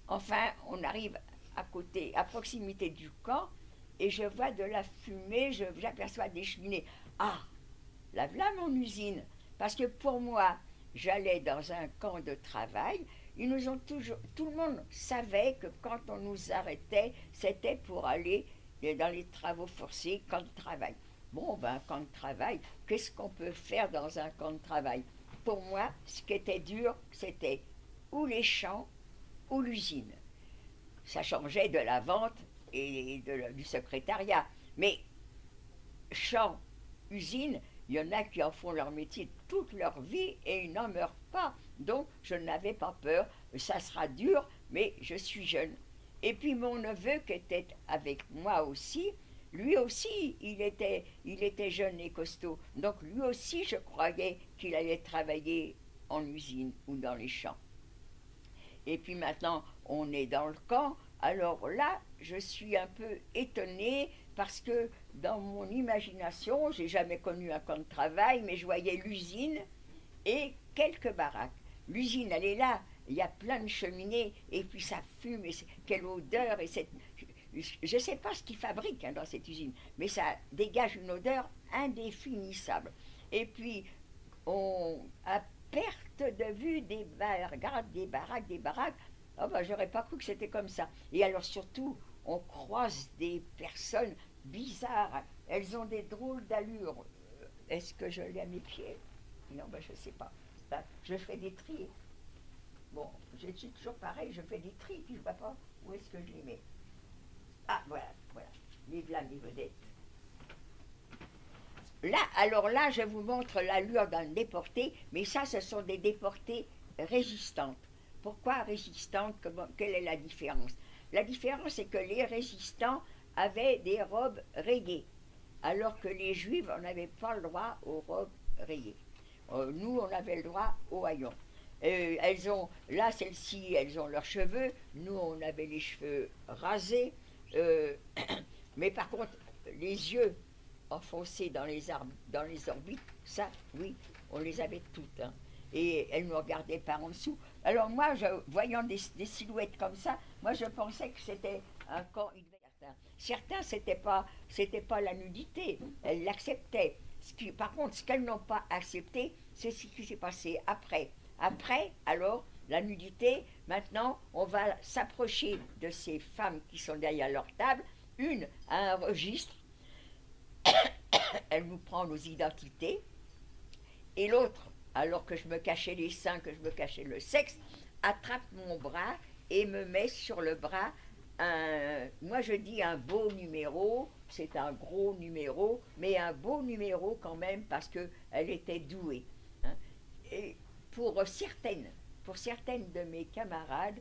Enfin, on arrive à côté, à proximité du camp, et je vois de la fumée, j'aperçois des cheminées. Ah, là voilà mon usine, parce que pour moi, j'allais dans un camp de travail. Ils nous ont toujours, tout le monde savait que quand on nous arrêtait, c'était pour aller dans les travaux forcés, camp de travail. Bon, ben, camp de travail, qu'est-ce qu'on peut faire dans un camp de travail? Pour moi, ce qui était dur, c'était ou les champs ou l'usine. Ça changeait de la vente et du secrétariat. Mais champs, usine, il y en a qui en font leur métier toute leur vie et ils n'en meurent pas. Donc, je n'avais pas peur. Ça sera dur, mais je suis jeune. Et puis, mon neveu, qui était avec moi aussi, lui aussi, il était jeune et costaud. Donc, lui aussi, je croyais qu'il allait travailler en usine ou dans les champs. Et puis maintenant, on est dans le camp. Alors là, je suis un peu étonnée parce que dans mon imagination, j'ai jamais connu un camp de travail, mais je voyais l'usine et quelques baraques. L'usine, elle est là, il y a plein de cheminées, et puis ça fume, et quelle odeur, et je ne sais pas ce qu'ils fabriquent hein, dans cette usine, mais ça dégage une odeur indéfinissable. Et puis, à perte de vue des baraques, des baraques, oh ben, j'aurais pas cru que c'était comme ça. Et alors surtout, on croise des personnes bizarres, elles ont des drôles d'allures. Est-ce que je l'ai à mes pieds? Non, ben, je ne sais pas. Ben, je fais des tris. Bon, je suis toujours pareil, je fais des tris, puis je ne vois pas où est-ce que je les mets. Ah, voilà, voilà, les blâmes, les vedettes. Là, alors là, je vous montre l'allure d'un déporté, mais ça, ce sont des déportés résistantes. Pourquoi résistantes? Quelle est la différence? La différence, c'est que les résistants avaient des robes rayées, alors que les juifs, on n'avait pas le droit aux robes rayées. Nous, on avait le droit aux haillons. Elles ont, là, celles-ci, elles ont leurs cheveux. Nous, on avait les cheveux rasés. Mais par contre, les yeux enfoncés dans les orbites, ça, oui, on les avait toutes. Hein. Et elles nous regardaient par en dessous. Alors moi, voyant des silhouettes comme ça, moi, je pensais que c'était un corps. Certains, c'était pas la nudité. Elles l'acceptaient. Par contre, ce qu'elles n'ont pas accepté, c'est ce qui s'est passé après. Après, alors, la nudité, maintenant, on va s'approcher de ces femmes qui sont derrière leur table. Une a un registre, elle nous prend nos identités, et l'autre, alors que je me cachais les seins, que je me cachais le sexe, attrape mon bras et me met sur le bras moi je dis un beau numéro, c'est un gros numéro, mais un beau numéro quand même parce qu'elle était douée. Hein. Et pour certaines de mes camarades,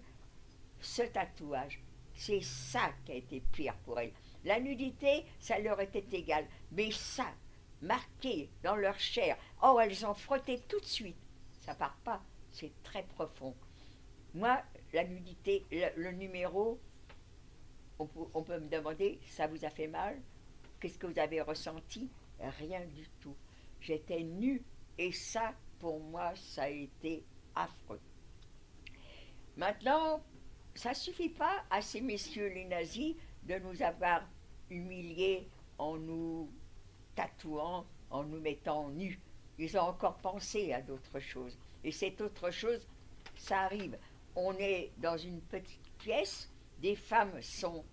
ce tatouage, c'est ça qui a été pire pour elles. La nudité, ça leur était égal, mais ça, marqué dans leur chair, oh, elles ont frotté tout de suite. Ça part pas, c'est très profond. Moi, la nudité, le numéro, on peut me demander, ça vous a fait mal? Qu'est-ce que vous avez ressenti? Rien du tout. J'étais nue et ça, pour moi, ça a été affreux. Maintenant, ça ne suffit pas à ces messieurs les nazis de nous avoir humiliés en nous tatouant, en nous mettant nus. Ils ont encore pensé à d'autres choses. Et cette autre chose, ça arrive. On est dans une petite pièce, des femmes sont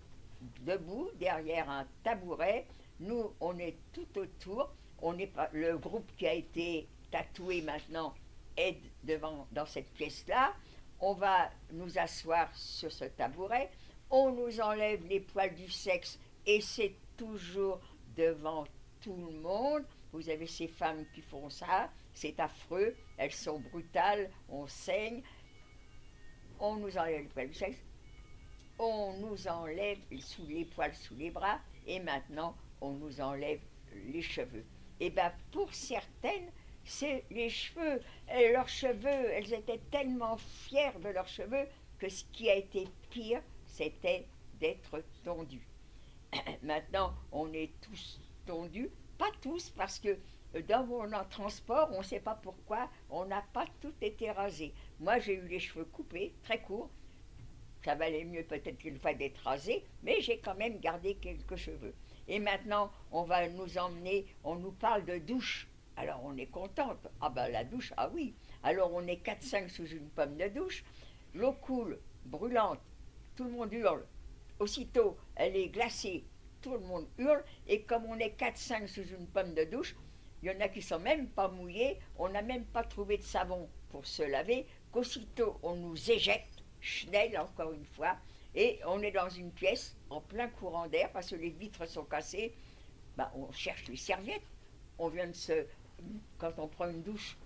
debout derrière un tabouret, nous on est tout autour, on est pas, le groupe qui a été tatoué maintenant est dans cette pièce-là, on va nous asseoir sur ce tabouret, on nous enlève les poils du sexe et c'est toujours devant tout le monde. Vous avez ces femmes qui font ça, c'est affreux, elles sont brutales, on saigne, on nous enlève les poils du sexe, on nous enlève les poils sous les bras et maintenant on nous enlève les cheveux. Et bien pour certaines, c'est les cheveux. Et leurs cheveux, elles étaient tellement fières de leurs cheveux que ce qui a été pire, c'était d'être tondus. Maintenant, on est tous tondus, pas tous, parce que dans mon transport, on ne sait pas pourquoi, on n'a pas tout été rasé. Moi, j'ai eu les cheveux coupés, très courts. Ça valait mieux peut-être qu'une fois d'être rasé, mais j'ai quand même gardé quelques cheveux. Et maintenant, on va nous emmener, on nous parle de douche. Alors on est contente. Ah ben la douche, ah oui. Alors on est 4-5 sous une pomme de douche. L'eau coule, brûlante. Tout le monde hurle. Aussitôt, elle est glacée. Tout le monde hurle. Et comme on est 4-5 sous une pomme de douche, il y en a qui ne sont même pas mouillés. On n'a même pas trouvé de savon pour se laver. Qu'aussitôt, on nous éjecte. Schnell, encore une fois. Et on est dans une pièce en plein courant d'air parce que les vitres sont cassées. Ben, on cherche les serviettes. On vient de se... Quand on prend une douche,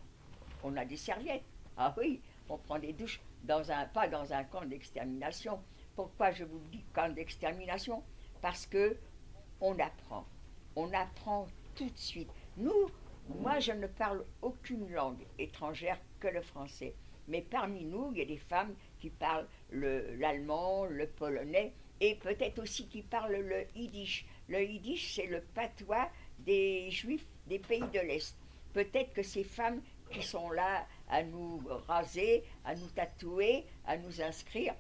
on a des serviettes. Ah oui, on prend des douches pas dans un camp d'extermination. Pourquoi je vous dis camp d'extermination? Parce que on apprend. On apprend tout de suite. Moi, je ne parle aucune langue étrangère que le français. Mais parmi nous, il y a des femmes qui parlent l'allemand, le polonais, et peut-être aussi qui parlent le yiddish. Le yiddish, c'est le patois des juifs des pays de l'Est. Peut-être que ces femmes qui sont là à nous raser, à nous tatouer, à nous inscrire.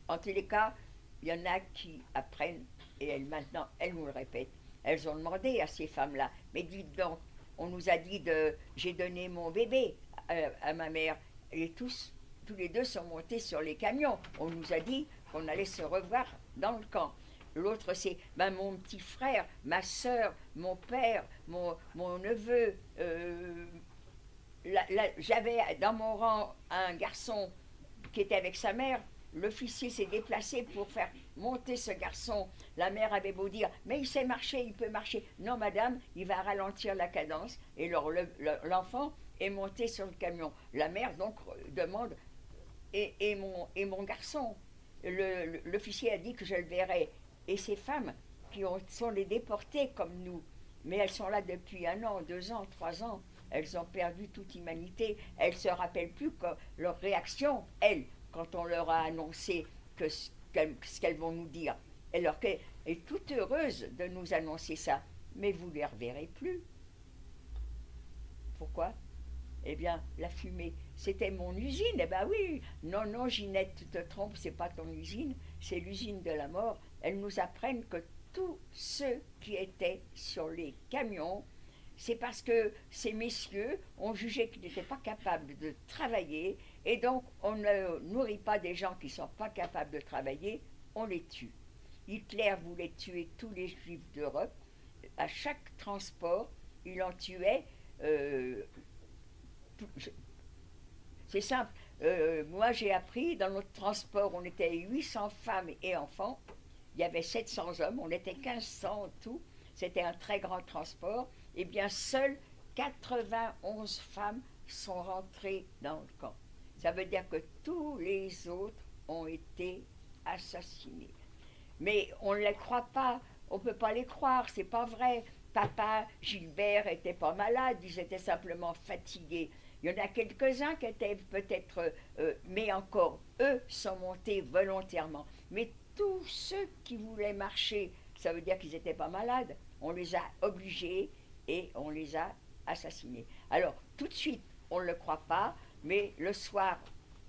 En tous les cas, il y en a qui apprennent, et elles, maintenant, elles nous le répètent. Elles ont demandé à ces femmes-là, mais dites donc, on nous a dit de... J'ai donné mon bébé à ma mère, et tous les deux sont montés sur les camions. On nous a dit qu'on allait se revoir dans le camp. L'autre, c'est ben, mon petit frère, ma soeur, mon père, mon neveu. J'avais dans mon rang un garçon qui était avec sa mère. L'officier s'est déplacé pour faire monter ce garçon. La mère avait beau dire, mais il sait marcher, il peut marcher. Non, madame, il va ralentir la cadence. Et l'enfant est monté sur le camion. La mère, donc, demande, et mon garçon, l'officier a dit que je le verrais. Et ces femmes qui sont les déportées comme nous, mais elles sont là depuis 1 an, 2 ans, 3 ans, elles ont perdu toute humanité. Elles ne se rappellent plus que leur réaction, elles, quand on leur a annoncé ce qu'elles vont nous dire. Alors qu'elle est toute heureuse de nous annoncer ça. Mais vous ne les reverrez plus. Pourquoi? Eh bien, la fumée, c'était mon usine. Eh bien oui, non, non, Ginette, tu te trompes, c'est pas ton usine, c'est l'usine de la mort. Elles nous apprennent que tous ceux qui étaient sur les camions, c'est parce que ces messieurs ont jugé qu'ils n'étaient pas capables de travailler, et donc on ne nourrit pas des gens qui ne sont pas capables de travailler, on les tue. Hitler voulait tuer tous les juifs d'Europe. À chaque transport, il en tuait. C'est simple. Moi, j'ai appris, dans notre transport, on était 800 femmes et enfants. Il y avait 700 hommes, on était 1500 en tout. C'était un très grand transport. Eh bien, seules 91 femmes sont rentrées dans le camp. Ça veut dire que tous les autres ont été assassinés. Mais on ne les croit pas, on ne peut pas les croire, c'est pas vrai. Papa Gilbert n'était pas malade, ils étaient simplement fatigués. Il y en a quelques-uns qui étaient peut-être, mais encore, eux sont montés volontairement. Mais tous ceux qui voulaient marcher, ça veut dire qu'ils n'étaient pas malades. On les a obligés et on les a assassinés. Alors, tout de suite, on ne le croit pas, mais le soir,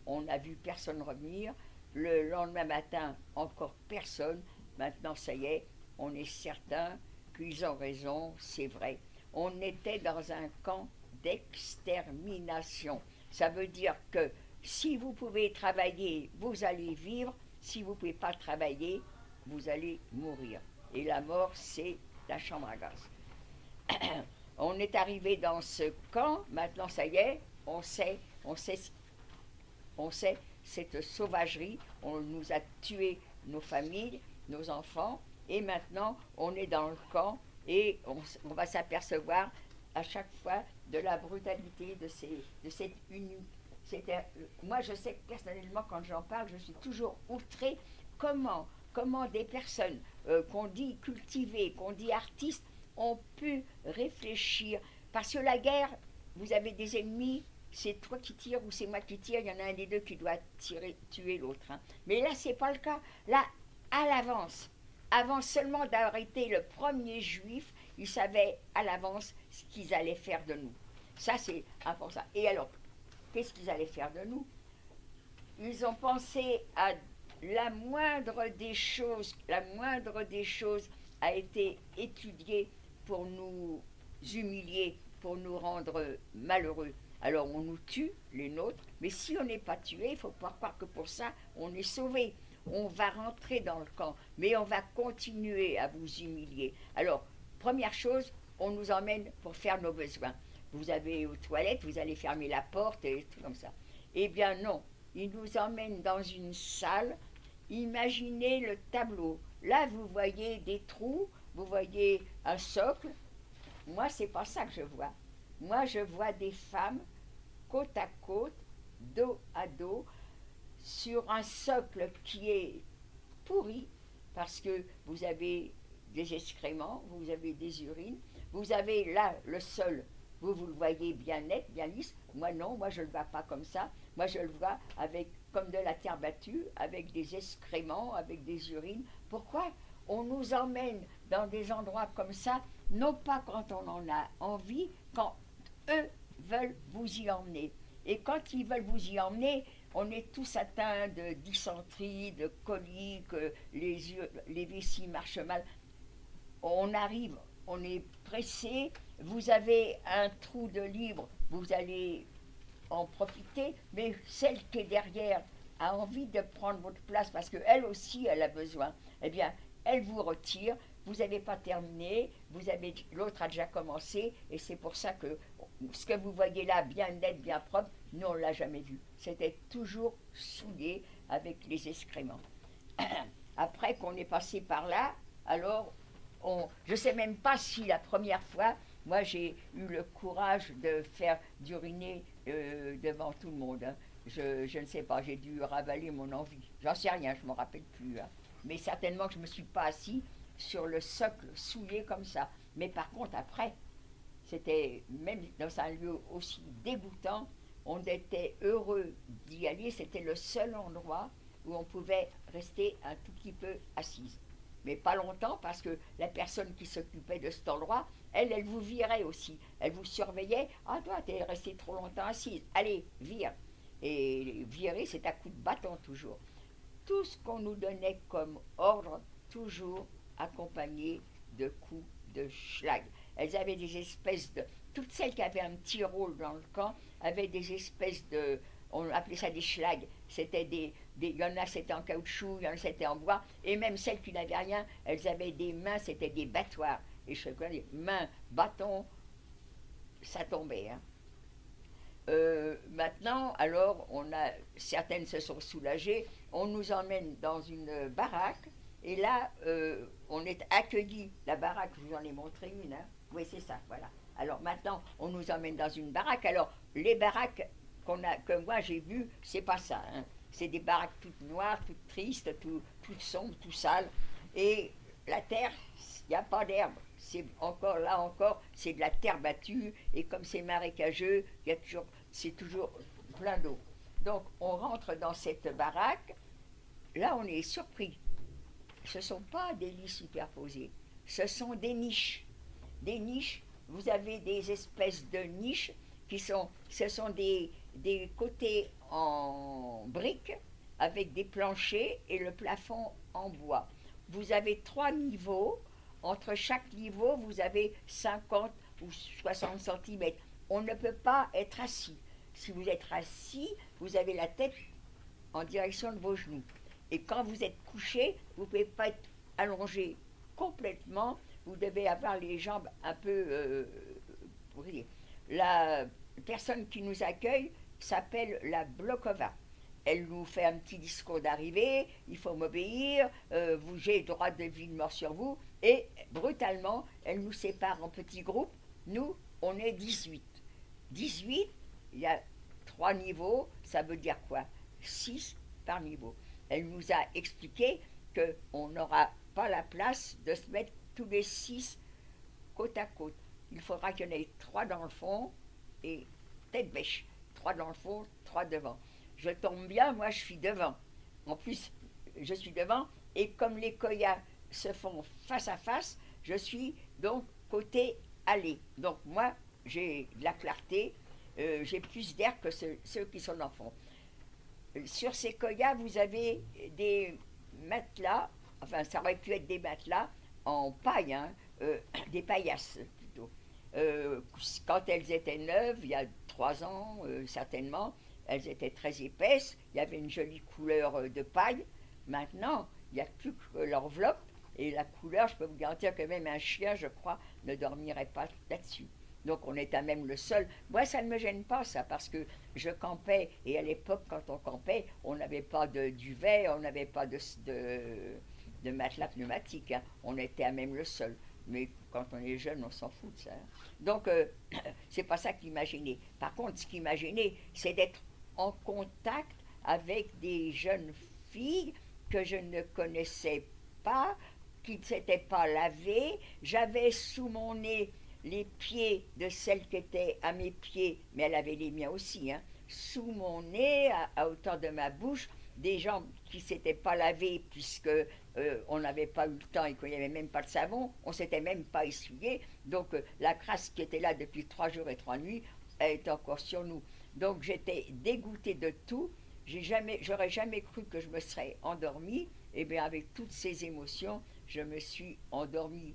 on n'a vu personne revenir. Le lendemain matin, encore personne. Maintenant, ça y est, on est certain qu'ils ont raison, c'est vrai. On était dans un camp d'extermination. Ça veut dire que si vous pouvez travailler, vous allez vivre. Si vous ne pouvez pas travailler, vous allez mourir. Et la mort, c'est la chambre à gaz. On est arrivé dans ce camp, maintenant ça y est, on sait cette sauvagerie, on nous a tué nos familles, nos enfants, et maintenant on est dans le camp et on va s'apercevoir à chaque fois de la brutalité de cette union. Moi je sais que personnellement quand j'en parle, je suis toujours outrée comment des personnes qu'on dit cultivées, qu'on dit artistes, ont pu réfléchir. Parce que la guerre, vous avez des ennemis, c'est toi qui tires ou c'est moi qui tire, il y en a un des deux qui doit tuer l'autre. Hein. Mais là, ce n'est pas le cas. Là, à l'avance, avant seulement d'arrêter le premier juif, ils savaient à l'avance ce qu'ils allaient faire de nous. Ça, c'est important. Et alors, qu'est-ce qu'ils allaient faire de nous? Ils ont pensé à la moindre des choses a été étudiée pour nous humilier, pour nous rendre malheureux. Alors on nous tue, les nôtres, mais si on n'est pas tué, il ne faut pas croire que pour ça, on est sauvé. On va rentrer dans le camp, mais on va continuer à vous humilier. Alors, première chose, on nous emmène pour faire nos besoins. Vous avez aux toilettes, vous allez fermer la porte et tout comme ça. Eh bien non, ils nous emmènent dans une salle. Imaginez le tableau. Là, vous voyez des trous, vous voyez un socle. Moi, c'est pas ça que je vois. Moi, je vois des femmes côte à côte, dos à dos, sur un socle qui est pourri, parce que vous avez des excréments, vous avez des urines, vous avez là le sol, vous le voyez bien net, bien lisse. Moi non, moi je ne le vois pas comme ça. Moi je le vois avec comme de la terre battue, avec des excréments, avec des urines. Pourquoi on nous emmène dans des endroits comme ça, non pas quand on en a envie, quand eux veulent vous y emmener. Et quand ils veulent vous y emmener, on est tous atteints de dysenterie, de colique, les vessies marchent mal. On arrive, on est pressé, vous avez un trou de libre, vous allez en profiter, mais celle qui est derrière a envie de prendre votre place parce qu'elle aussi, elle a besoin. Eh bien, elle vous retire, vous n'avez pas terminé, l'autre a déjà commencé, et c'est pour ça que ce que vous voyez là, bien net, bien propre, nous, on ne l'a jamais vu. C'était toujours souillé avec les excréments. Après qu'on est passé par là, alors, je ne sais même pas si la première fois, moi, j'ai eu le courage de faire d'uriner devant tout le monde. Hein. Je ne sais pas, j'ai dû ravaler mon envie. J'en sais rien, je ne m'en rappelle plus. Hein. Mais certainement que je ne me suis pas assis sur le socle souillé comme ça. Mais par contre, après, c'était même dans un lieu aussi dégoûtant, on était heureux d'y aller. C'était le seul endroit où on pouvait rester un tout petit peu assise. Mais pas longtemps, parce que la personne qui s'occupait de cet endroit, elle vous virait aussi. Elle vous surveillait. Ah, toi, t'es restée trop longtemps assise. Allez, vire. Et virer, c'est à coup de bâton toujours. Tout ce qu'on nous donnait comme ordre, toujours accompagné de coups de schlag. Elles avaient des espèces de... Toutes celles qui avaient un petit rôle dans le camp avaient des espèces de... On appelait ça des schlags. C'était il y en a c'était en caoutchouc, il y en a c'était en bois. Et même celles qui n'avaient rien, elles avaient des mains, c'était des battoirs. Et je connais, mains, bâtons, ça tombait. Hein. Maintenant, alors, certaines se sont soulagées. On nous emmène dans une baraque. Et là, on est accueillis. La baraque, je vous en ai montré une. Hein. Oui, c'est ça, voilà. Alors maintenant, on nous emmène dans une baraque. Alors, les baraques que moi j'ai vues, c'est pas ça. Hein. C'est des baraques toutes noires, toutes tristes, toutes sombres, tout sales. Et la terre, il n'y a pas d'herbe. C'est encore, c'est de la terre battue. Et comme c'est marécageux, c'est toujours plein d'eau. Donc, on rentre dans cette baraque. Là, on est surpris. Ce ne sont pas des lits superposés. Ce sont des niches. Des niches, vous avez des espèces de niches ce sont des côtés en briques avec des planchers et le plafond en bois. Vous avez 3 niveaux. Entre chaque niveau, vous avez 50 ou 60 cm. On ne peut pas être assis. Si vous êtes assis, vous avez la tête en direction de vos genoux. Et quand vous êtes couché, vous ne pouvez pas être allongé complètement. Vous devez avoir les jambes un peu pourries. La personne qui nous accueille s'appelle la Blokova. Elle nous fait un petit discours d'arrivée, il faut m'obéir, j'ai droit de vie de mort sur vous, et brutalement, elle nous sépare en petits groupes. Nous, on est 18. 18, il y a 3 niveaux, ça veut dire quoi? 6 par niveau. Elle nous a expliqué qu'on n'aura pas la place de se mettre tous les 6 côte à côte. Il faudra qu'il y en ait 3 dans le fond et tête bêche. 3 dans le fond, 3 devant. Je tombe bien, moi je suis devant. En plus, je suis devant, et comme les koyas se font face à face, je suis donc côté allée. Donc moi, j'ai de la clarté, j'ai plus d'air que ceux qui sont dans le fond. Sur ces koyas, vous avez des matelas, enfin ça aurait pu être des matelas en paille, hein, des paillasses plutôt. Quand elles étaient neuves, il y a 3 ans certainement, elles étaient très épaisses, il y avait une jolie couleur de paille. Maintenant, il n'y a plus que l'enveloppe, et la couleur, je peux vous garantir que même un chien, je crois, ne dormirait pas là-dessus. Donc on était même le seul. Moi, ça ne me gêne pas, ça, parce que je campais, et à l'époque, quand on campait, on n'avait pas de duvet, on n'avait pas de matelas pneumatique. Hein. On était à même le seul. Mais quand on est jeune, on s'en fout de ça. Hein. Donc, c'est pas ça qu'il imaginait. Par contre, ce qu'il imaginait, c'est d'être en contact avec des jeunes filles que je ne connaissais pas, qui ne s'étaient pas lavées. J'avais sous mon nez les pieds de celle qui était à mes pieds, mais elle avait les miens aussi, hein, sous mon nez, à hauteur de ma bouche, des gens qui ne s'étaient pas lavés puisque on n'avait pas eu le temps et qu'il n'y avait même pas de savon, on ne s'était même pas essuyé. Donc la crasse qui était là depuis 3 jours et 3 nuits, est encore sur nous. Donc j'étais dégoûtée de tout. J'aurais jamais cru que je me serais endormie. Et bien avec toutes ces émotions, je me suis endormie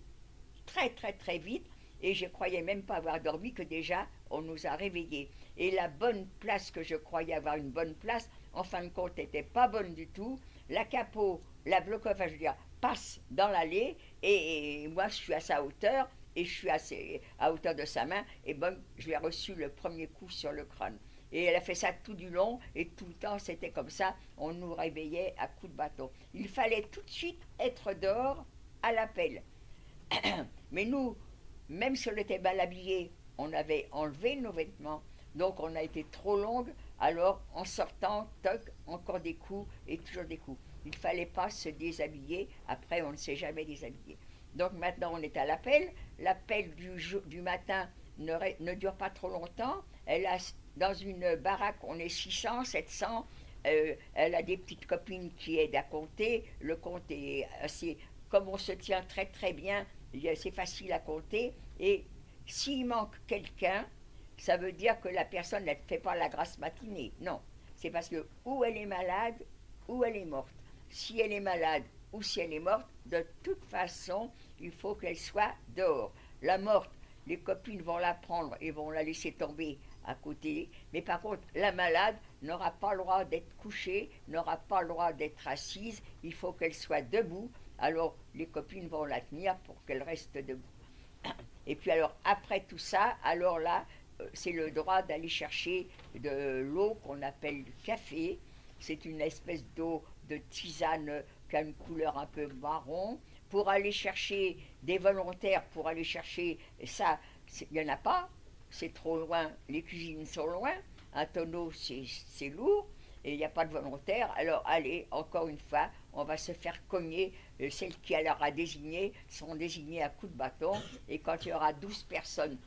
très très très vite. Et je croyais même pas avoir dormi que déjà on nous a réveillés. Et la bonne place que je croyais avoir une bonne place, en fin de compte, n'était pas bonne du tout. La capot, la bloc, enfin je veux dire, passe dans l'allée et moi je suis à sa hauteur et je suis à hauteur de sa main et bon, je lui ai reçu le premier coup sur le crâne. Et elle a fait ça tout du long et tout le temps c'était comme ça, on nous réveillait à coups de bâton. Il fallait tout de suite être dehors à l'appel. Mais nous, même si on était mal habillés, on avait enlevé nos vêtements, donc on a été trop longue, alors en sortant, toc, encore des coups et toujours des coups. Il ne fallait pas se déshabiller, après on ne s'est jamais déshabillé. Donc maintenant on est à l'appel, l'appel du matin ne dure pas trop longtemps, dans une baraque on est 600, 700, elle a des petites copines qui aident à compter, le compte est assez, comme on se tient très très bien, c'est facile à compter, et s'il manque quelqu'un, ça veut dire que la personne ne fait pas la grasse matinée. Non, c'est parce que ou elle est malade, ou elle est morte. Si elle est malade ou si elle est morte, de toute façon, il faut qu'elle soit dehors. La morte, les copines vont la prendre et vont la laisser tomber à côté. Mais par contre, la malade n'aura pas le droit d'être couchée, n'aura pas le droit d'être assise. Il faut qu'elle soit debout. Alors, les copines vont la tenir pour qu'elle reste debout. Et puis alors, après tout ça, alors là, c'est le droit d'aller chercher de l'eau qu'on appelle du café. C'est une espèce d'eau de tisane qui a une couleur un peu marron. Pour aller chercher des volontaires, pour aller chercher ça, il n'y en a pas. C'est trop loin, les cuisines sont loin. Un tonneau, c'est lourd. Et il n'y a pas de volontaires. Alors allez, encore une fois, on va se faire cogner. Celles qui alors a désigné seront désignées à coups de bâton. Et quand il y aura 12 personnes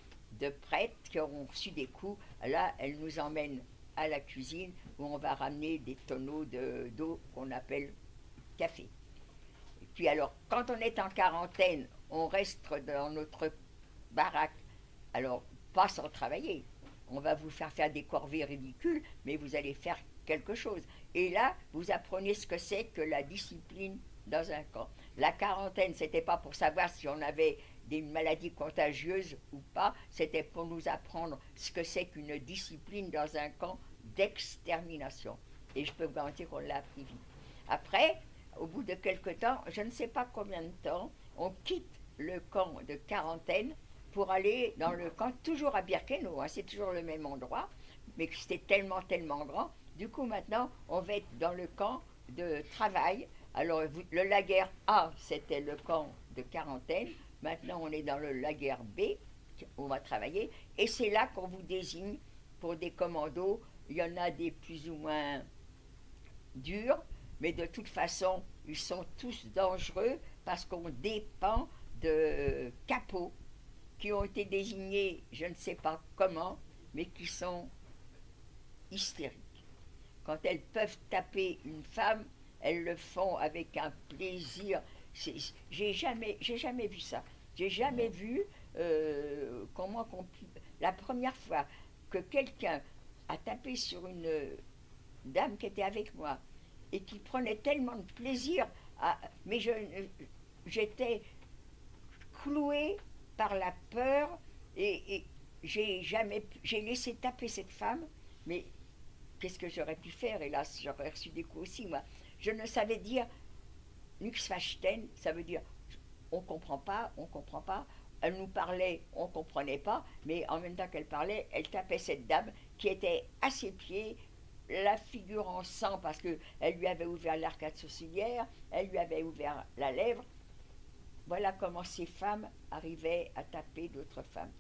de prêtres qui auront reçu des coups, là, elles nous emmènent à la cuisine où on va ramener des tonneaux d'eau qu'on appelle café. Et puis alors, quand on est en quarantaine, on reste dans notre baraque. Alors, pas sans travailler. On va vous faire des corvées ridicules, mais vous allez faire quelque chose. Et là, vous apprenez ce que c'est que la discipline dans un camp. La quarantaine, c'était pas pour savoir si on avait des maladies contagieuses ou pas, c'était pour nous apprendre ce que c'est qu'une discipline dans un camp d'extermination. Et je peux vous garantir qu'on l'a appris vite. Après, au bout de quelque temps, je ne sais pas combien de temps, on quitte le camp de quarantaine pour aller dans le camp, toujours à Birkenau, hein, c'est toujours le même endroit, mais c'était tellement, tellement grand. Du coup, maintenant, on va être dans le camp de travail. Alors, le laguerre A, c'était le camp de quarantaine. Maintenant, on est dans le laguerre B, où on va travailler. Et c'est là qu'on vous désigne pour des commandos. Il y en a des plus ou moins durs, mais de toute façon, ils sont tous dangereux parce qu'on dépend de capots qui ont été désignés, je ne sais pas comment, mais qui sont hystériques. Quand elles peuvent taper une femme, elles le font avec un plaisir. J'ai jamais vu ça. J'ai jamais vu comment la première fois que quelqu'un a tapé sur une dame qui était avec moi et qui prenait tellement de plaisir mais j'étais clouée par la peur et j'ai laissé taper cette femme, mais qu'est-ce que j'aurais pu faire? Hélas, j'aurais reçu des coups aussi, moi. Je ne savais dire nix verstehen, ça veut dire on comprend pas, on comprend pas. Elle nous parlait, on ne comprenait pas, mais en même temps qu'elle parlait, elle tapait cette dame qui était à ses pieds, la figure en sang parce qu'elle lui avait ouvert l'arcade sourcilière, elle lui avait ouvert la lèvre. Voilà comment ces femmes arrivaient à taper d'autres femmes.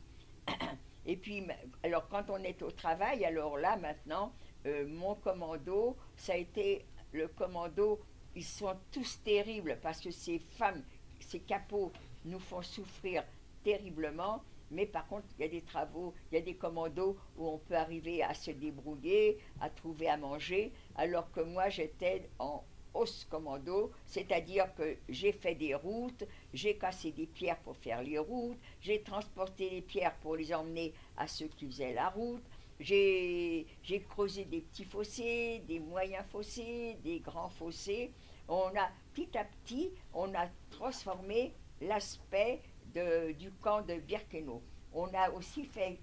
Et puis, alors quand on est au travail, alors là maintenant, mon commando, ça a été le commando, ils sont tous terribles parce que ces femmes, ces capots nous font souffrir terriblement, mais par contre, il y a des travaux, il y a des commandos où on peut arriver à se débrouiller, à trouver à manger, alors que moi j'étais en grosse commando, c'est-à-dire que j'ai fait des routes, j'ai cassé des pierres pour faire les routes, j'ai transporté les pierres pour les emmener à ceux qui faisaient la route, j'ai creusé des petits fossés, des moyens fossés, des grands fossés. On a petit à petit, on a transformé l'aspect du camp de Birkenau. On a aussi fait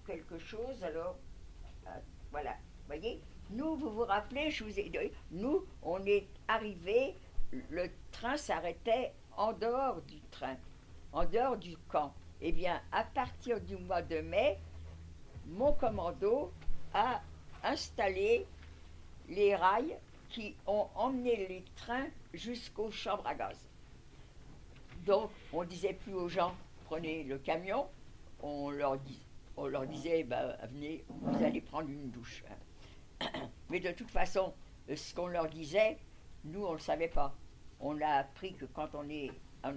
quelque chose, alors voilà, vous voyez, nous, vous vous rappelez, je vous ai dit, nous, on est arrivés, le train s'arrêtait en dehors du train, en dehors du camp. Eh bien, à partir du mois de mai, mon commando a installé les rails qui ont emmené les trains jusqu'aux chambres à gaz. Donc, on ne disait plus aux gens, prenez le camion, on leur disait, ben, venez, vous allez prendre une douche. Mais de toute façon, ce qu'on leur disait, nous, on ne le savait pas. On a appris que quand on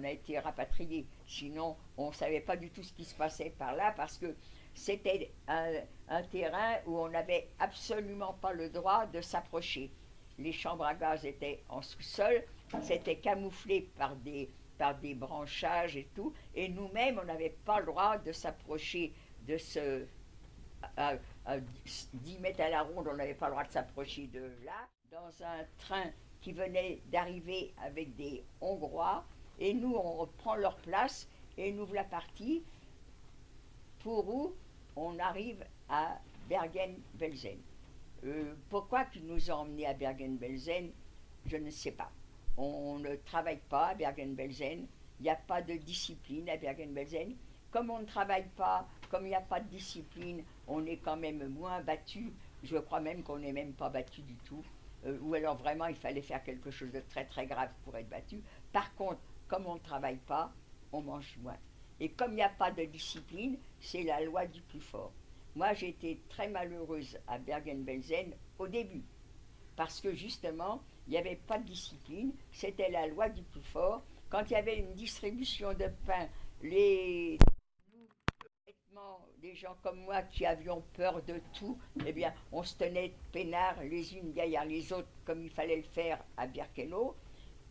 a été rapatriés. Sinon, on ne savait pas du tout ce qui se passait par là, parce que c'était un terrain où on n'avait absolument pas le droit de s'approcher. Les chambres à gaz étaient en sous-sol, c'était camouflé par des branchages et tout, et nous-mêmes, on n'avait pas le droit de s'approcher de ce... À 10 mètres à la ronde, on n'avait pas le droit de s'approcher de là, dans un train qui venait d'arriver avec des Hongrois, et nous, on reprend leur place, et nous voilà partis pour où on arrive à Bergen-Belsen. Pourquoi ils nous ont emmenés à Bergen-Belsen, je ne sais pas. On ne travaille pas à Bergen-Belsen, il n'y a pas de discipline à Bergen-Belsen. Comme on ne travaille pas, comme il n'y a pas de discipline, on est quand même moins battu. Je crois même qu'on n'est même pas battu du tout. Ou alors vraiment, il fallait faire quelque chose de très très grave pour être battu. Par contre, comme on ne travaille pas, on mange moins. Et comme il n'y a pas de discipline, c'est la loi du plus fort. Moi, j'ai été très malheureuse à Bergen-Belsen au début. Parce que justement, il n'y avait pas de discipline, c'était la loi du plus fort. Quand il y avait une distribution de pain, des gens comme moi qui avions peur de tout, eh bien, on se tenait peinards les unes derrière les autres, comme il fallait le faire à Birkenau.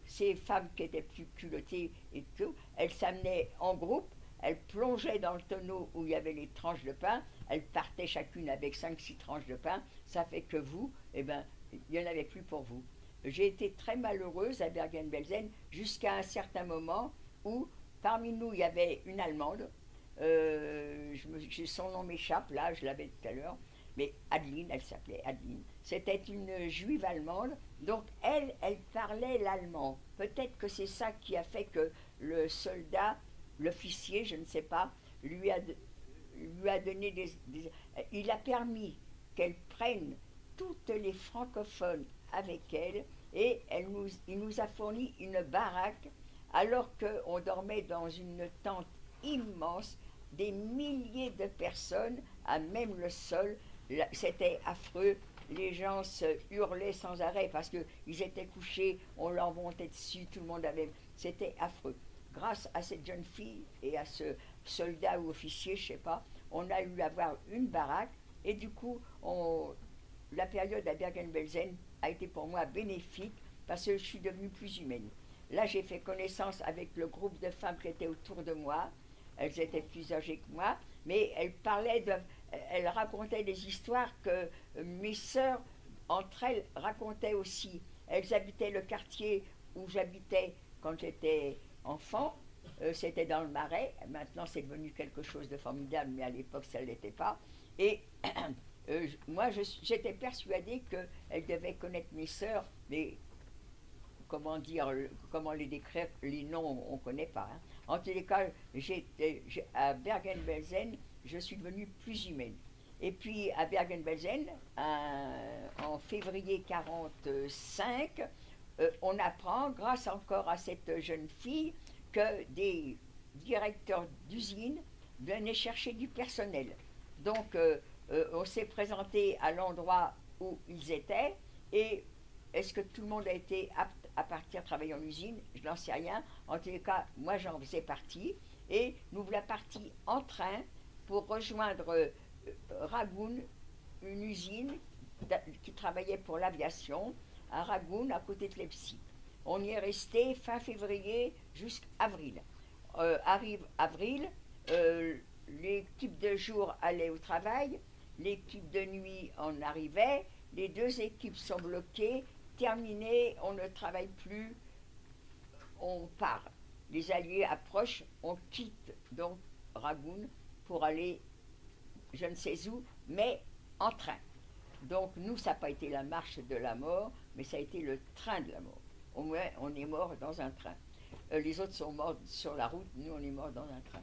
Ces femmes qui étaient plus culottées et tout, elles s'amenaient en groupe, elles plongeaient dans le tonneau où il y avait les tranches de pain, elles partaient chacune avec 5-6 tranches de pain, ça fait que vous, eh bien, il n'y en avait plus pour vous. J'ai été très malheureuse à Bergen-Belsen jusqu'à un certain moment où, parmi nous, il y avait une Allemande. Son nom m'échappe, là, je l'avais tout à l'heure, mais Adeline, elle s'appelait Adeline. C'était une juive allemande, donc elle parlait l'allemand. Peut-être que c'est ça qui a fait que le soldat, l'officier, je ne sais pas, lui a donné il a permis qu'elle prenne toutes les francophones avec elle, et il nous a fourni une baraque alors qu'on dormait dans une tente immense, des milliers de personnes à même le sol. C'était affreux, les gens se hurlaient sans arrêt parce qu'ils étaient couchés, on leur montait dessus, tout le monde avait... C'était affreux. Grâce à cette jeune fille et à ce soldat ou officier, je ne sais pas, on a eu à avoir une baraque, et du coup, la période à Bergen-Belsen a été pour moi bénéfique parce que je suis devenue plus humaine. Là, j'ai fait connaissance avec le groupe de femmes qui étaient autour de moi. Elles étaient plus âgées que moi, mais elles racontaient des histoires que mes sœurs, entre elles, racontaient aussi. Elles habitaient le quartier où j'habitais quand j'étais enfant. C'était dans le Marais. Maintenant, c'est devenu quelque chose de formidable, mais à l'époque, ça ne l'était pas. Et moi, j'étais persuadée qu'elles devaient connaître mes sœurs, mais comment dire, comment les décrire, les noms, on ne connaît pas. Hein. En tous les cas, à Bergen-Belsen, je suis devenue plus humaine. Et puis à Bergen-Belsen, en février 1945, on apprend, grâce encore à cette jeune fille, que des directeurs d'usine venaient chercher du personnel. Donc on s'est présenté à l'endroit où ils étaient, et est-ce que tout le monde a été apte à partir travailler en usine? Je n'en sais rien. En tous les cas, moi j'en faisais partie, et nous voilà partis en train pour rejoindre Ragun, une usine qui travaillait pour l'aviation. à Ragoun, à côté de Leipzig. On y est resté fin février jusqu'à avril. Arrive avril, l'équipe de jour allait au travail, l'équipe de nuit en arrivait, les deux équipes sont bloquées, terminé, on ne travaille plus, on part. Les Alliés approchent, on quitte donc Ragoun pour aller je ne sais où, mais en train. Donc nous, ça n'a pas été la marche de la mort, mais ça a été le train de la mort. Au moins, on est mort dans un train. Les autres sont morts sur la route, nous, on est morts dans un train.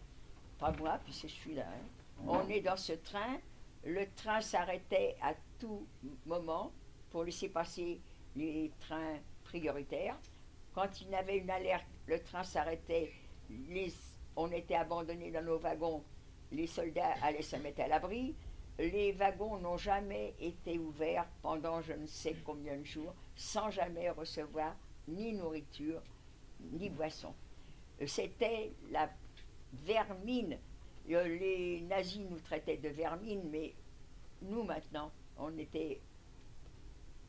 Pas moi, puisque je suis là. Hein. On est dans ce train, le train s'arrêtait à tout moment pour laisser passer les trains prioritaires. Quand il y avait une alerte, le train s'arrêtait, on était abandonnés dans nos wagons, les soldats allaient se mettre à l'abri. Les wagons n'ont jamais été ouverts pendant je ne sais combien de jours, sans jamais recevoir ni nourriture, ni boisson. C'était la vermine. Les nazis nous traitaient de vermine, mais nous maintenant, on était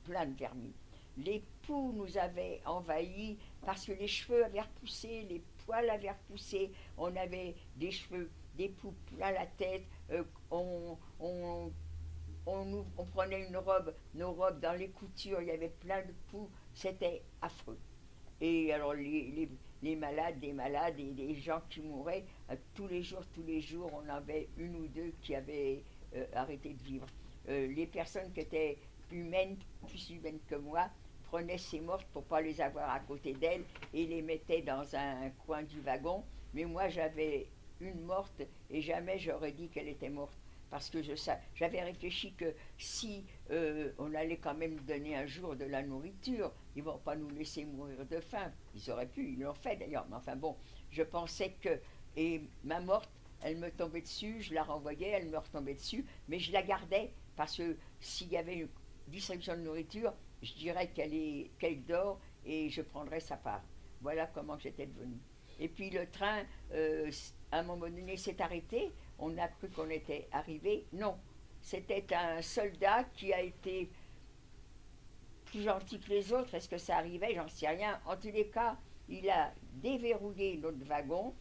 plein de vermine. Les poux nous avaient envahis parce que les cheveux avaient repoussé, les poils avaient repoussé, on avait des cheveux, des poux plein la tête, on prenait nos robes dans les coutures, il y avait plein de poux, c'était affreux. Et alors les malades, des malades et des gens qui mouraient, tous les jours, on avait une ou deux qui avaient arrêté de vivre. Les personnes qui étaient humaines, plus humaines que moi, prenaient ces mortes pour ne pas les avoir à côté d'elles et les mettaient dans un coin du wagon. Mais moi, j'avais une morte et jamais j'aurais dit qu'elle était morte. Parce que j'avais réfléchi que si on allait quand même donner un jour de la nourriture, ils ne vont pas nous laisser mourir de faim. Ils auraient pu, ils l'ont fait d'ailleurs. Mais enfin bon, je pensais que... Et ma morte, elle me tombait dessus, je la renvoyais, elle me retombait dessus, mais je la gardais parce que s'il y avait une distribution de nourriture, je dirais qu'elle dort et je prendrais sa part. Voilà comment j'étais devenue. Et puis le train, à un moment donné, s'est arrêté. On a cru qu'on était arrivé. Non, c'était un soldat qui a été plus gentil que les autres. Est-ce que ça arrivait? J'en sais rien. En tous les cas, il a déverrouillé notre wagon.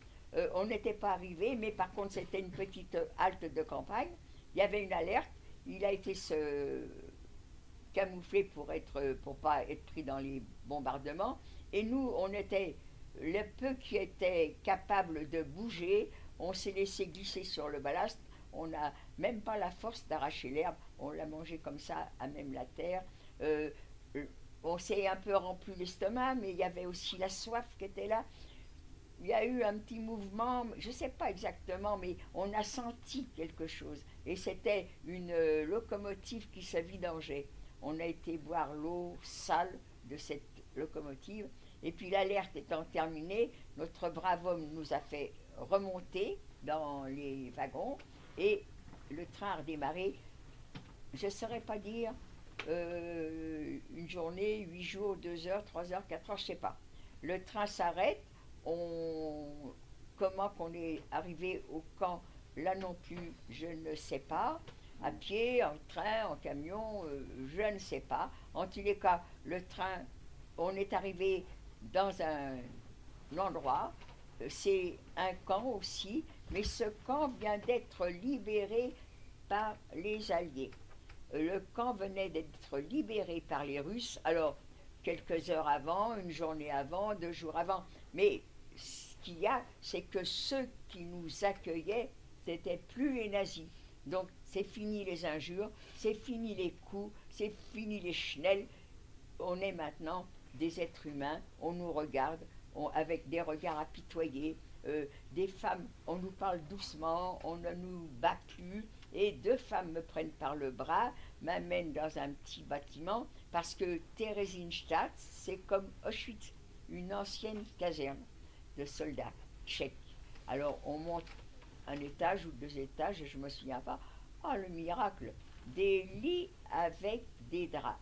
On n'était pas arrivé, mais par contre, c'était une petite halte de campagne. Il y avait une alerte. Il a été camouflé pour pas être pris dans les bombardements. Et nous, on était le peu qui était capable de bouger. On s'est laissé glisser sur le ballast. On n'a même pas la force d'arracher l'herbe. On l'a mangé comme ça, à même la terre. On s'est un peu rempli l'estomac, mais il y avait aussi la soif qui était là. Il y a eu un petit mouvement, je ne sais pas exactement, mais on a senti quelque chose. Et c'était une locomotive qui se vidangeait. On a été boire l'eau sale de cette locomotive. Et puis l'alerte étant terminée, notre brave homme nous a fait remonter dans les wagons et le train a redémarré. Je ne saurais pas dire une journée, 8 jours, 2 heures, 3 heures, 4 heures, je ne sais pas. Le train s'arrête. Comment qu'on est arrivé au camp, là non plus, je ne sais pas. À pied, en train, en camion, je ne sais pas. En tous les cas, le train, on est arrivé dans un endroit, c'est un camp aussi, mais ce camp vient d'être libéré par les Alliés. Le camp venait d'être libéré par les Russes, alors quelques heures avant, une journée avant, 2 jours avant, mais ce qu'il y a, c'est que ceux qui nous accueillaient, c'était plus les nazis. Donc c'est fini les injures, c'est fini les coups, c'est fini les chenelles. On est maintenant des êtres humains, on nous regarde avec des regards apitoyés. Des femmes, on nous parle doucement, on ne nous bat plus. Et 2 femmes me prennent par le bras, m'amènent dans un petit bâtiment, parce que Theresienstadt, c'est comme Auschwitz, une ancienne caserne de soldats tchèques. Alors on monte un étage ou 2 étages, je ne me souviens pas. Ah, le miracle! Des lits avec des draps.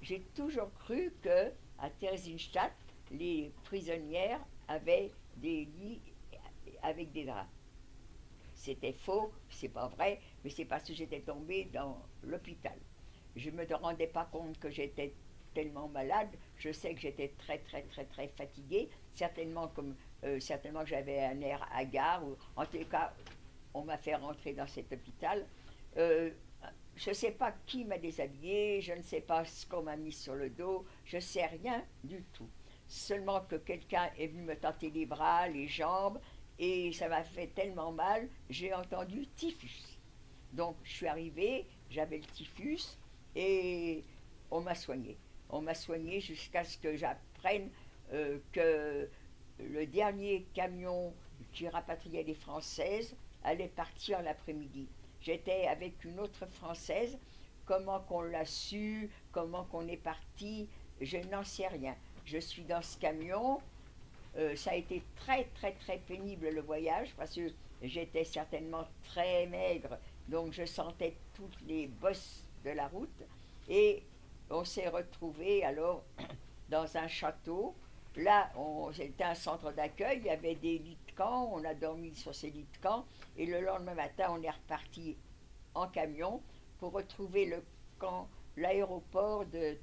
J'ai toujours cru que à Theresienstadt, les prisonnières avaient des lits avec des draps. C'était faux, c'est pas vrai, mais c'est parce que j'étais tombée dans l'hôpital. Je ne me rendais pas compte que j'étais tellement malade. Je sais que j'étais très, très, très, très fatiguée. Certainement, certainement que j'avais un air hagard. Ou, en tous les cas, on m'a fait rentrer dans cet hôpital. Euh, je ne sais pas qui m'a déshabillée, je ne sais pas ce qu'on m'a mis sur le dos, je ne sais rien du tout. Seulement que quelqu'un est venu me tâter les bras, les jambes, et ça m'a fait tellement mal, j'ai entendu typhus. Donc je suis arrivée, j'avais le typhus, et on m'a soignée. On m'a soignée jusqu'à ce que j'apprenne que le dernier camion qui rapatriait les Françaises allait partir l'après-midi. J'étais avec une autre Française. Comment qu'on l'a su, comment qu'on est parti, je n'en sais rien. Je suis dans ce camion. Ça a été très très très pénible le voyage parce que j'étais certainement très maigre, donc je sentais toutes les bosses de la route. Et on s'est retrouvés alors dans un château. Là, c'était un centre d'accueil, il y avait des lits de camp, on a dormi sur ces lits de camp, et le lendemain matin, on est reparti en camion pour retrouver le camp, l'aéroport de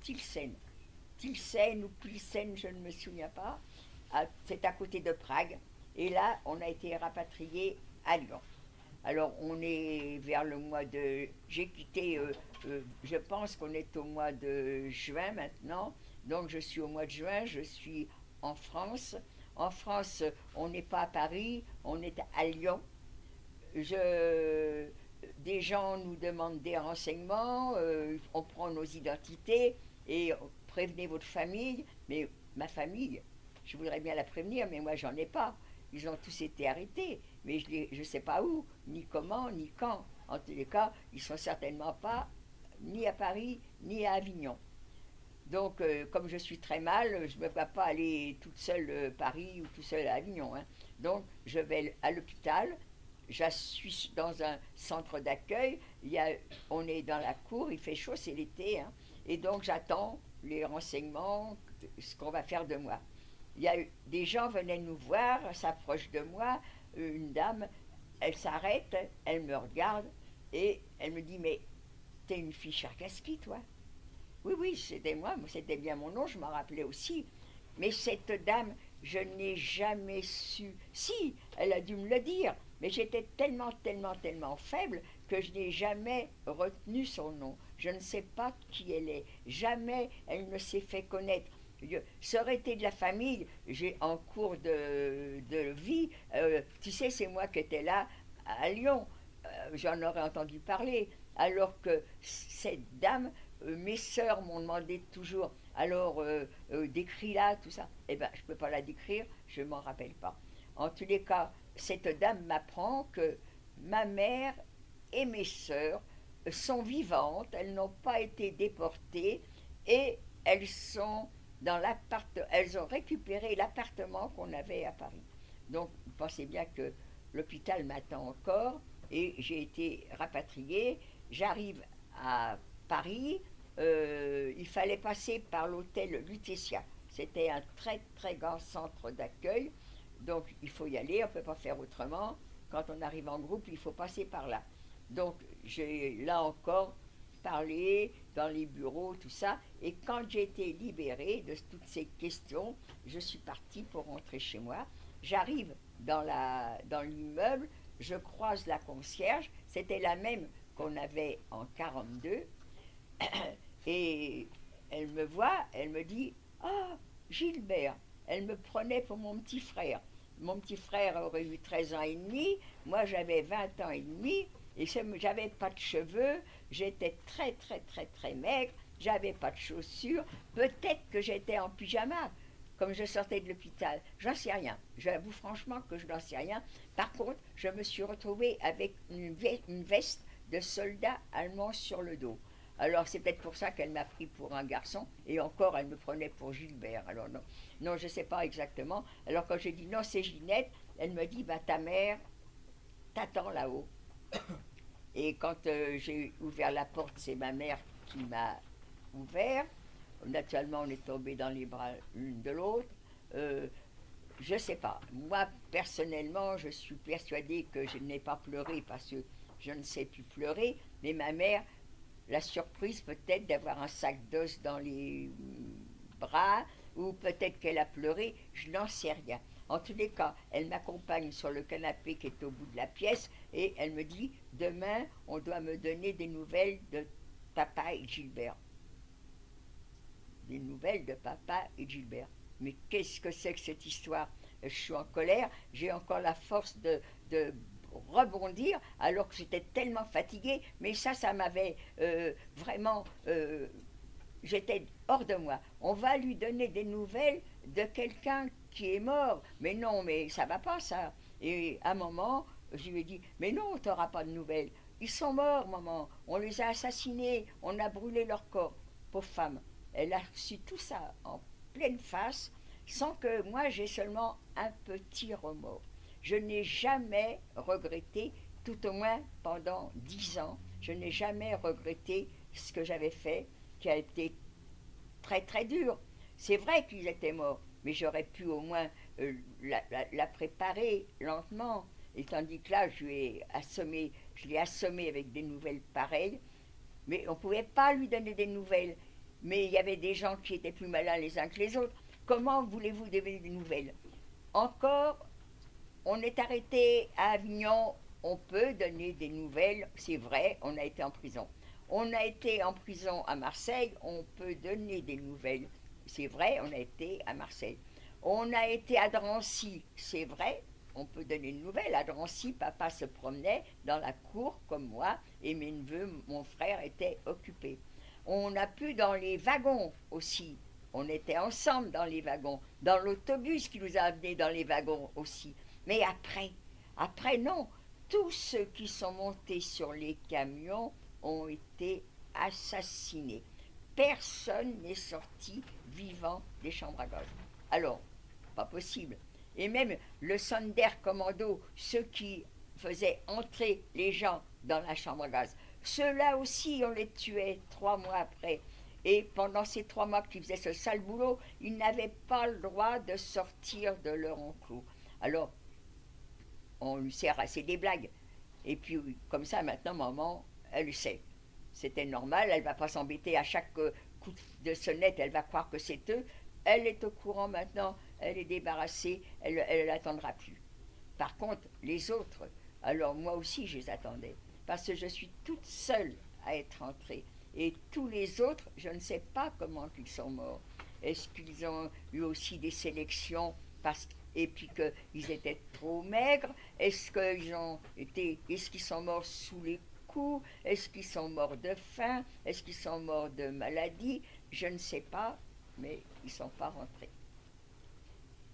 Tilsen. Tilsen ou Pilsen, je ne me souviens pas, c'est à côté de Prague, et là, on a été rapatriés à Lyon. Alors, on est vers le mois de... J'ai quitté, je pense qu'on est au mois de juin maintenant. Donc, je suis au mois de juin, je suis en France. En France, on n'est pas à Paris, on est à Lyon. Des gens nous demandent des renseignements, on prend nos identités et prévenez votre famille. Mais ma famille, je voudrais bien la prévenir, mais moi, j'en ai pas. Ils ont tous été arrêtés, mais je ne sais pas où, ni comment, ni quand. En tous les cas, ils ne sont certainement pas ni à Paris, ni à Avignon. Donc, comme je suis très mal, je ne peux pas aller toute seule à Paris ou toute seule à Avignon. Hein. Donc, je vais à l'hôpital, je suis dans un centre d'accueil, on est dans la cour, il fait chaud, c'est l'été, hein, et donc j'attends les renseignements, ce qu'on va faire de moi. Des gens venaient nous voir, s'approchent de moi, une dame, elle s'arrête, elle me regarde et elle me dit « Mais t'es une fille Cherkassky, toi ?» Oui, oui, c'était moi, c'était bien mon nom, je m'en rappelais aussi. Mais cette dame, je n'ai jamais su... Si, elle a dû me le dire, mais j'étais tellement, tellement, tellement faible que je n'ai jamais retenu son nom. Je ne sais pas qui elle est. Jamais elle ne s'est fait connaître. Ça aurait été de la famille, en cours de vie, tu sais, c'est moi qui étais là à Lyon, j'en aurais entendu parler, alors que cette dame, mes sœurs m'ont demandé toujours, alors décris-la, tout ça. Eh bien, je ne peux pas la décrire, je ne m'en rappelle pas. En tous les cas, cette dame m'apprend que ma mère et mes sœurs sont vivantes, elles n'ont pas été déportées et elles ont récupéré l'appartement qu'on avait à Paris. Donc, vous pensez bien que l'hôpital m'attend encore et j'ai été rapatriée. J'arrive à Paris, il fallait passer par l'hôtel Lutetia. C'était un très très grand centre d'accueil, donc il faut y aller, on ne peut pas faire autrement. Quand on arrive en groupe, il faut passer par là. Donc, j'ai là encore parlé dans les bureaux, tout ça. Et quand j'ai été libérée de toutes ces questions, je suis partie pour rentrer chez moi. J'arrive dans l'immeuble, je croise la concierge, c'était la même qu'on avait en 42. Et elle me voit, elle me dit « Ah, Gilbert !» Elle me prenait pour mon petit frère. Mon petit frère aurait eu 13 ans et demi, moi j'avais 20 ans et demi, et j'avais pas de cheveux, j'étais très très très très maigre, j'avais pas de chaussures, peut-être que j'étais en pyjama, comme je sortais de l'hôpital, j'en sais rien, j'avoue franchement que je n'en sais rien. Par contre, je me suis retrouvée avec une veste de soldat allemand sur le dos. Alors c'est peut-être pour ça qu'elle m'a pris pour un garçon, et encore elle me prenait pour Gilbert. Alors non, je ne sais pas exactement. Alors quand j'ai dit non, c'est Ginette, elle me dit bah ta mère t'attend là-haut. Et quand j'ai ouvert la porte, c'est ma mère qui m'a ouvert. Naturellement, on est tombé dans les bras l'une de l'autre. Je ne sais pas. Moi, personnellement, je suis persuadée que je n'ai pas pleuré parce que je ne sais plus pleurer, mais ma mère la surprise peut-être d'avoir un sac d'os dans les bras, ou peut-être qu'elle a pleuré, je n'en sais rien. En tous les cas, elle m'accompagne sur le canapé qui est au bout de la pièce et elle me dit, demain, on doit me donner des nouvelles de papa et Gilbert. Des nouvelles de papa et Gilbert. Mais qu'est-ce que c'est que cette histoire? Je suis en colère, j'ai encore la force de rebondir alors que j'étais tellement fatiguée, mais ça m'avait vraiment... j'étais hors de moi. On va lui donner des nouvelles de quelqu'un qui est mort. Mais non, mais ça va pas ça. Et à un moment, je lui ai dit, mais non, tu n'auras pas de nouvelles. Ils sont morts, maman. On les a assassinés, on a brûlé leur corps. Pauvre femme. Elle a reçu tout ça en pleine face, sans que moi j'ai seulement un petit remords. Je n'ai jamais regretté, tout au moins pendant 10 ans, je n'ai jamais regretté ce que j'avais fait, qui a été très très dur. C'est vrai qu'ils étaient morts, mais j'aurais pu au moins la préparer lentement. Et tandis que là, je l'ai assommé avec des nouvelles pareilles, mais on ne pouvait pas lui donner des nouvelles. Mais il y avait des gens qui étaient plus malins les uns que les autres. Comment voulez-vous donner des nouvelles? Encore, on est arrêté à Avignon, on peut donner des nouvelles, c'est vrai, on a été en prison. On a été en prison à Marseille, on peut donner des nouvelles. C'est vrai, on a été à Marseille. On a été à Drancy, c'est vrai, on peut donner une nouvelle. À Drancy, papa se promenait dans la cour comme moi et mes neveux, mon frère était occupé. On a pu dans les wagons aussi. On était ensemble dans les wagons, dans l'autobus qui nous a amenés dans les wagons aussi. Mais après non, tous ceux qui sont montés sur les camions ont été assassinés. Personne n'est sorti vivant des chambres à gaz. Alors, pas possible. Et même le Sonderkommando, ceux qui faisaient entrer les gens dans la chambre à gaz, ceux-là aussi, on les tuait 3 mois après. Et pendant ces 3 mois qu'ils faisaient ce sale boulot, ils n'avaient pas le droit de sortir de leur enclos. Alors, on lui sert assez des blagues. Et puis, comme ça, maintenant, maman, elle sait. C'était normal, elle ne va pas s'embêter à chaque coup de sonnette, elle va croire que c'est eux. Elle est au courant maintenant, elle est débarrassée, elle ne l'attendra plus. Par contre, les autres, alors moi aussi, je les attendais. Parce que je suis toute seule à être entrée. Et tous les autres, je ne sais pas comment ils sont morts. Est-ce qu'ils ont eu aussi des sélections et puis qu'ils étaient trop maigres? Est-ce qu'ils sont morts sous les coups? Est-ce qu'ils sont morts de faim? Est-ce qu'ils sont morts de maladie? Je ne sais pas, mais ils ne sont pas rentrés.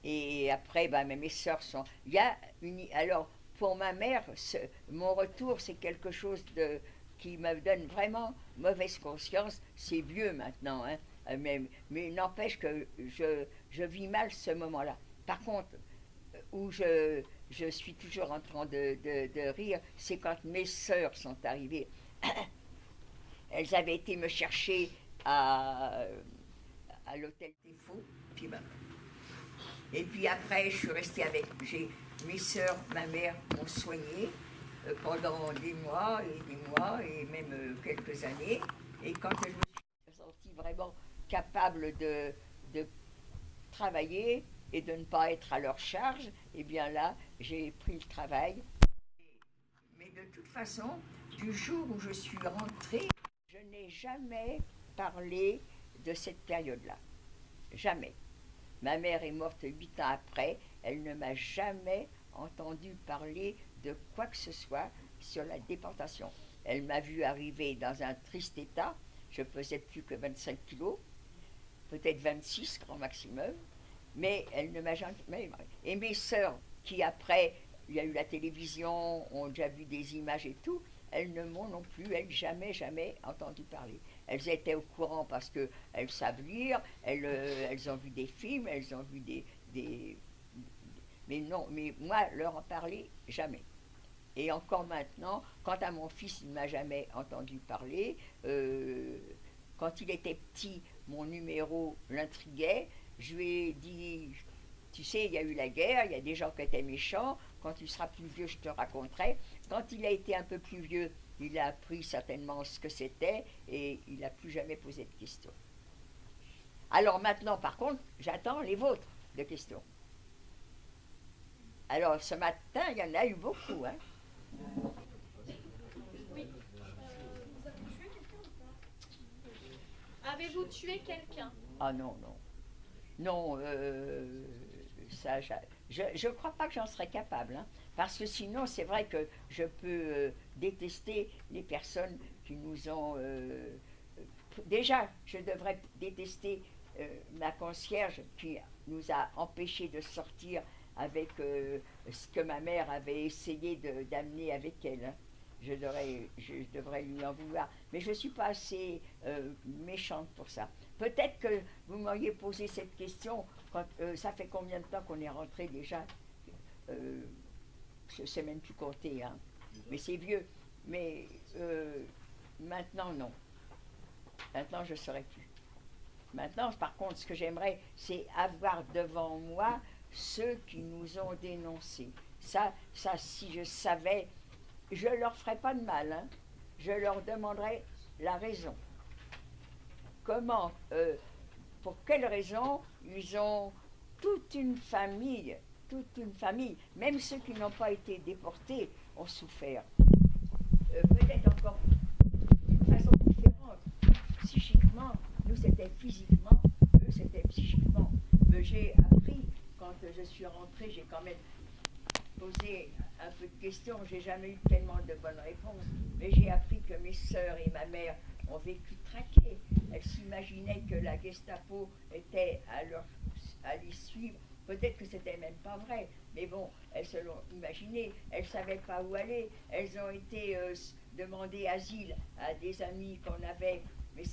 Et après, mes sœurs sont... Alors, pour ma mère, mon retour, c'est quelque chose qui me donne vraiment mauvaise conscience. C'est vieux maintenant, hein, mais n'empêche que je vis mal ce moment-là. Par contre, où je suis toujours en train de rire, c'est quand mes sœurs sont arrivées. Elles avaient été me chercher à l'hôtel des Faux, et puis après, je suis restée avec... Mes sœurs, ma mère m'ont soignée pendant des mois et même quelques années. Et quand je me suis sentie vraiment capable de travailler et de ne pas être à leur charge, eh bien là, j'ai pris le travail. Mais de toute façon, du jour où je suis rentrée, je n'ai jamais parlé de cette période-là. Jamais. Ma mère est morte 8 ans après, elle ne m'a jamais entendu parler de quoi que ce soit sur la déportation. Elle m'a vu arriver dans un triste état, je pesais plus que 25 kilos, peut-être 26 grand maximum, mais elle ne m'a jamais... Et mes sœurs, qui après, il y a eu la télévision, ont déjà vu des images et tout, elles ne m'ont non plus, elles, jamais entendu parler. Elles étaient au courant parce qu'elles savent lire, elles ont vu des films, elles ont vu mais non, mais moi, leur en parler, jamais. Et encore maintenant, quant à mon fils, il ne m'a jamais entendu parler. Quand il était petit, mon numéro l'intriguait. Je lui ai dit, tu sais, il y a eu la guerre, il y a des gens qui étaient méchants. Quand il sera plus vieux, je te raconterai. Quand il a été un peu plus vieux, il a appris certainement ce que c'était et il n'a plus jamais posé de questions. Alors maintenant, par contre, j'attends les vôtres de questions. Alors ce matin, il y en a eu beaucoup. Hein. Oui. Vous avez tué quelqu'un ou pas? Avez-vous tué quelqu'un? Ah non, non. Non, ça, je ne crois pas que j'en serais capable. Hein, parce que sinon, c'est vrai que je peux détester les personnes qui nous ont... déjà, je devrais détester ma concierge qui nous a empêchés de sortir avec ce que ma mère avait essayé d'amener avec elle. Hein. Je devrais lui en vouloir. Mais je ne suis pas assez méchante pour ça. Peut-être que vous m'auriez posé cette question, quand, ça fait combien de temps qu'on est rentré déjà je ne sais même plus compter, hein. Mais c'est vieux. Mais maintenant, non. Maintenant, je ne saurais plus. Maintenant, par contre, ce que j'aimerais, c'est avoir devant moi ceux qui nous ont dénoncés. Ça, si je savais, je ne leur ferais pas de mal. Hein. Je leur demanderais la raison. Comment, pour quelle raison ils ont toute une famille, même ceux qui n'ont pas été déportés ont souffert. Peut-être encore d'une façon différente. Psychiquement, nous c'était physiquement, eux c'était psychiquement. J'ai appris, quand je suis rentrée, j'ai quand même posé un peu de questions, j'ai jamais eu tellement de bonnes réponses, mais j'ai appris que mes sœurs et ma mère ont vécu traquées. Elles s'imaginaient que la Gestapo était à les suivre. Peut-être que c'était même pas vrai, mais bon, elles se l'ont imaginé. Elles ne savaient pas où aller. Elles ont été demander asile à des amis qu'on avait. Mais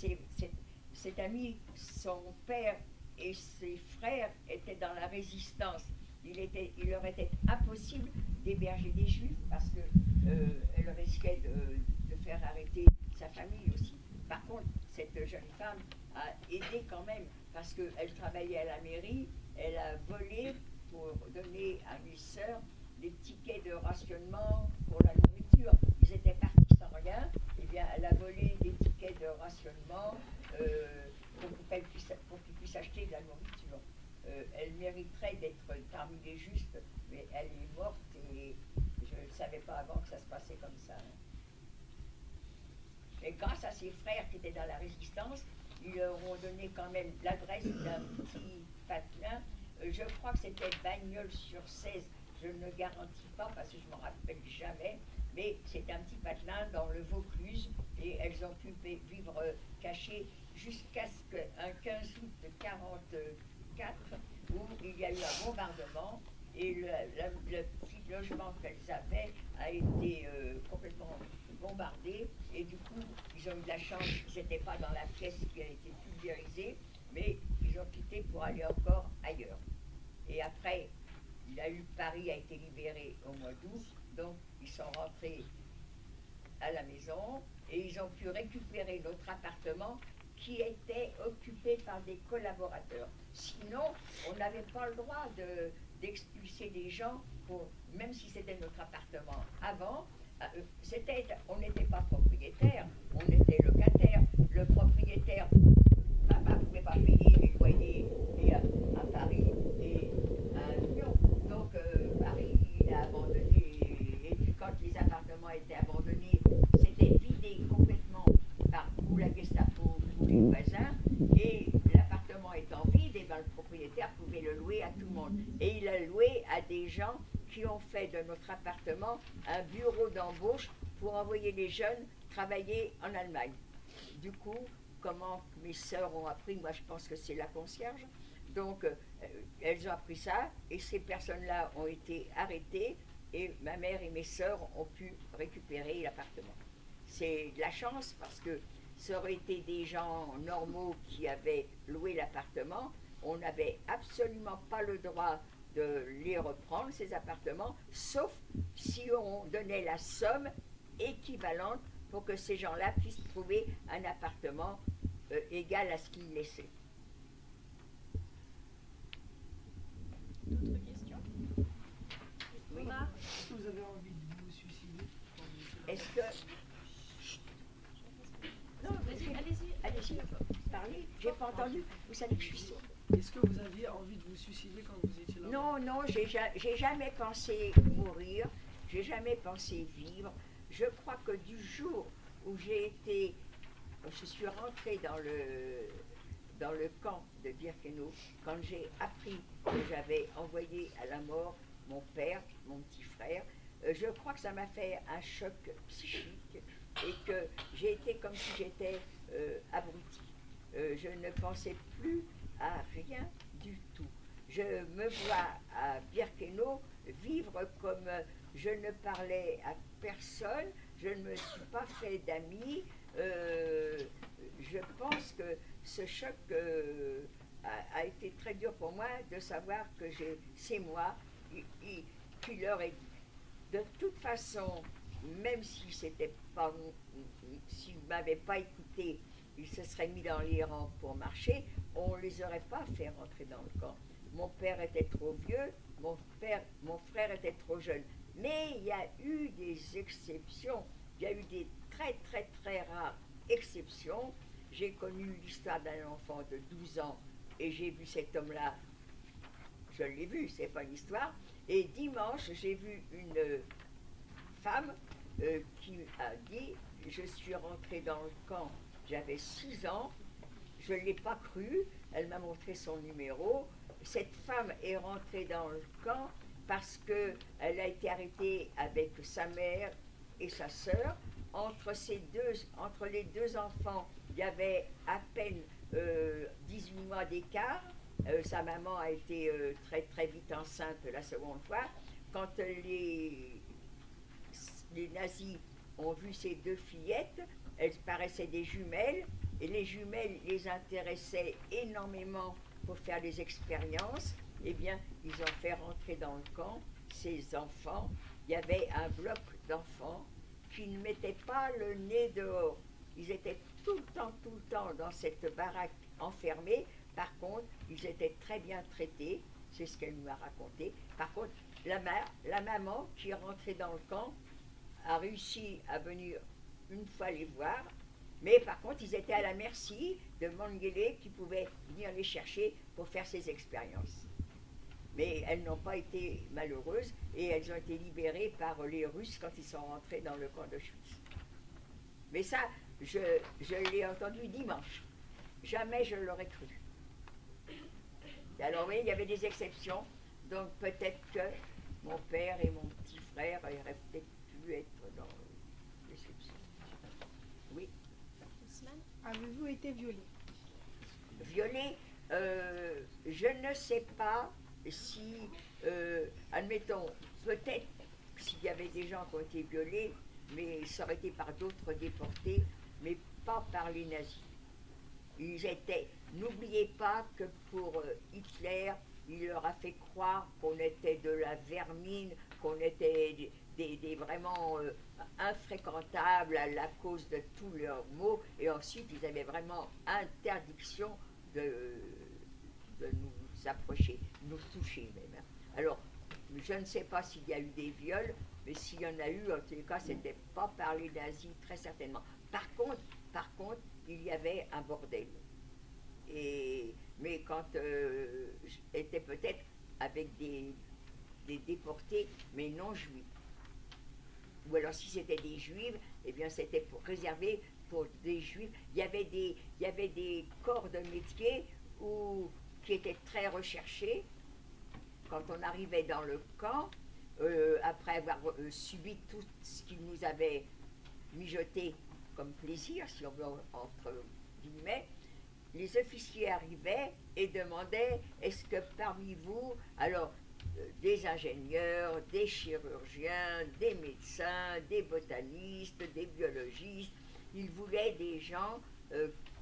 cet ami, son père et ses frères étaient dans la résistance. Il leur était impossible d'héberger des juifs parce qu'elle risquait de faire arrêter sa famille aussi. Par contre, cette jeune femme a aidé quand même parce qu'elle travaillait à la mairie, elle a volé pour donner à mes sœurs des tickets de rationnement pour la nourriture. Ils étaient partis sans rien, et bien elle a volé des tickets de rationnement pour qu'ils puissent acheter de la nourriture. Elle mériterait d'être parmi les justes, mais elle est morte et je ne savais pas avant que ça se passait comme ça. Hein. Et grâce à ses frères qui étaient dans la résistance, ils leur ont donné quand même l'adresse d'un petit patelin. Je crois que c'était Bagnols-sur-Cèze, je ne garantis pas parce que je ne m'en rappelle jamais, mais c'est un petit patelin dans le Vaucluse et elles ont pu vivre cachées jusqu'à ce qu'un 15 août de 1944, où il y a eu un bombardement et le petit logement qu'elles avaient a été complètement bombardé et du coup ils ont eu de la chance, ils n'étaient pas dans la pièce qui a été pulvérisée, mais ils ont quitté pour aller encore ailleurs. Et après, Paris a été libéré au mois d'août, donc ils sont rentrés à la maison et ils ont pu récupérer notre appartement qui était occupé par des collaborateurs. Sinon, on n'avait pas le droit d'expulser des gens, même si c'était notre appartement avant. On n'était pas propriétaire, on était locataire. Le propriétaire, papa ne pouvait pas payer les loyers à Paris et à Lyon. Donc Paris, il a abandonné. Et puis quand les appartements étaient abandonnés, c'était vidé complètement par ou la Gestapo ou les voisins. Et l'appartement étant vide, et ben, le propriétaire pouvait le louer à tout le monde. Et il a loué à des gens qui ont fait de notre appartement un bureau d'embauche pour envoyer les jeunes travailler en Allemagne. Du coup, comment mes sœurs ont appris, moi je pense que c'est la concierge, donc elles ont appris ça et ces personnes-là ont été arrêtées et ma mère et mes sœurs ont pu récupérer l'appartement. C'est de la chance parce que ça aurait été des gens normaux qui avaient loué l'appartement, on n'avait absolument pas le droit de les reprendre, ces appartements, sauf si on donnait la somme équivalente pour que ces gens-là puissent trouver un appartement égal à ce qu'ils laissaient. D'autres questions? Oui. entendu? Vous savez que je suis sourde. Est-ce que vous aviez envie de vous suicider quand vous étiez là? Non, non, j'ai jamais pensé mourir, j'ai jamais pensé vivre. Je crois que du jour où je suis rentrée dans le camp de Birkenau, quand j'ai appris que j'avais envoyé à la mort mon père, mon petit frère, je crois que ça m'a fait un choc psychique et que j'ai été comme si j'étais abrutie. Je ne pensais plus à rien du tout. Je me vois à Birkenau vivre comme je ne parlais à personne, je ne me suis pas fait d'amis. Je pense que ce choc a été très dur pour moi de savoir que c'est moi qui leur ai dit. De toute façon, même si c'était pas, s'ils ne m'avaient pas écouté, ils se seraient mis dans les rangs pour marcher, on ne les aurait pas fait rentrer dans le camp. Mon père était trop vieux, mon frère était trop jeune. Mais il y a eu des exceptions, il y a eu des très très très rares exceptions. J'ai connu l'histoire d'un enfant de 12 ans et j'ai vu cet homme-là, je l'ai vu, c'est pas une histoire. Et dimanche, j'ai vu une femme qui a dit, je suis rentrée dans le camp, j'avais 6 ans, je ne l'ai pas cru, elle m'a montré son numéro. Cette femme est rentrée dans le camp parce qu'elle a été arrêtée avec sa mère et sa sœur. Entre les deux enfants, il y avait à peine 18 mois d'écart. Sa maman a été très très vite enceinte la seconde fois. Quand les nazis ont vu ces deux fillettes, elles paraissaient des jumelles, et les jumelles les intéressaient énormément pour faire des expériences. Eh bien, ils ont fait rentrer dans le camp ces enfants. Il y avait un bloc d'enfants qui ne mettaient pas le nez dehors. Ils étaient tout le temps dans cette baraque enfermée. Par contre, ils étaient très bien traités, c'est ce qu'elle nous a raconté. Par contre, la maman qui est rentrée dans le camp a réussi à venir une fois les voir, mais par contre, ils étaient à la merci de Mengele qui pouvait venir les chercher pour faire ces expériences. Mais elles n'ont pas été malheureuses et elles ont été libérées par les Russes quand ils sont rentrés dans le camp d'Auschwitz. Mais ça, je l'ai entendu dimanche. Jamais je l'aurais cru. Alors oui, il y avait des exceptions, donc peut-être que mon père et mon petit frère auraient peut-être pu être dans l'exception. Oui. Avez-vous été violée? Violée, je ne sais pas si, admettons, peut-être s'il y avait des gens qui ont été violés, mais ça aurait été par d'autres déportés, mais pas par les nazis. Ils étaient, n'oubliez pas que pour Hitler, il leur a fait croire qu'on était de la vermine, qu'on était vraiment infréquentables à la cause de tous leurs maux, et ensuite ils avaient vraiment interdiction de nous approcher, nous toucher même. Alors, je ne sais pas s'il y a eu des viols, mais s'il y en a eu, en tous les cas, ce n'était pas par les nazis, très certainement. Par contre, il y avait un bordel. Mais quand j'étais peut-être avec des déportés, mais non juifs. Ou alors si c'était des juifs, eh bien c'était réservé pour des juifs. Il y avait des corps de métier qui étaient très recherchés. Quand on arrivait dans le camp, après avoir subi tout ce qu'ils nous avaient mijoté comme plaisir, si on veut, entre guillemets, les officiers arrivaient et demandaient, est-ce que parmi vous, alors des ingénieurs, des chirurgiens, des médecins, des botanistes, des biologistes, ils voulaient des gens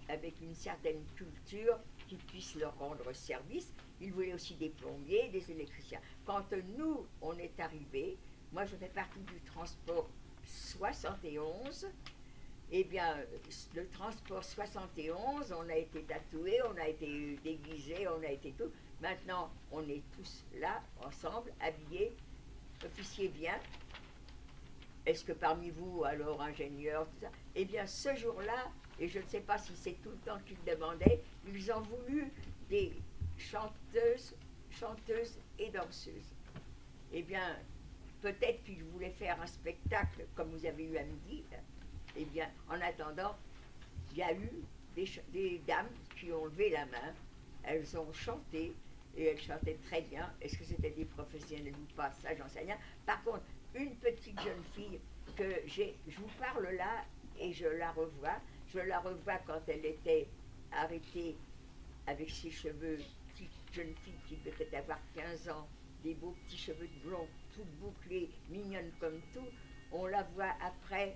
avec une certaine culture qui puissent leur rendre service. Ils voulaient aussi des plombiers, des électriciens. Quand nous, on est arrivés, moi je fais partie du transport 71, eh bien, le transport 71, on a été tatoués, on a été déguisés, on a été tout. Maintenant, on est tous là, ensemble, habillés. L'officier vient, est-ce que parmi vous, alors ingénieurs, tout ça, eh bien ce jour-là, et je ne sais pas si c'est tout le temps qu'ils demandaient, ils ont voulu des chanteuses et danseuses. Eh bien, peut-être qu'ils voulaient faire un spectacle comme vous avez eu à midi. Eh bien, en attendant, il y a eu des dames qui ont levé la main, elles ont chanté, et elles chantaient très bien. Est-ce que c'était des professionnels ou pas? Ça, j'en sais rien. Par contre, une petite jeune fille que je vous parle là, et je la revois quand elle était arrêtée avec ses cheveux, petite jeune fille qui devait avoir 15 ans, des beaux petits cheveux blonds, toutes bouclées, mignonne comme tout. On la voit après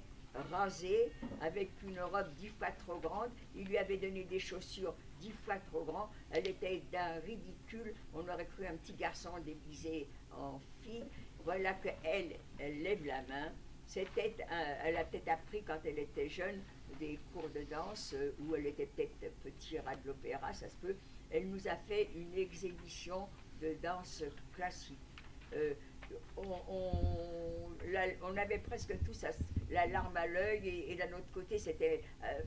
rasée, avec une robe 10 fois trop grande. Il lui avait donné des chaussures 10 fois trop grandes. Elle était d'un ridicule. On aurait cru un petit garçon déguisé en fille. Voilà qu'elle, elle lève la main. Elle a peut-être appris quand elle était jeune des cours de danse, où elle était peut-être petit rat de l'opéra, ça se peut. Elle nous a fait une exhibition de danse classique. On avait presque tous la larme à l'œil, et d'un autre côté, c'était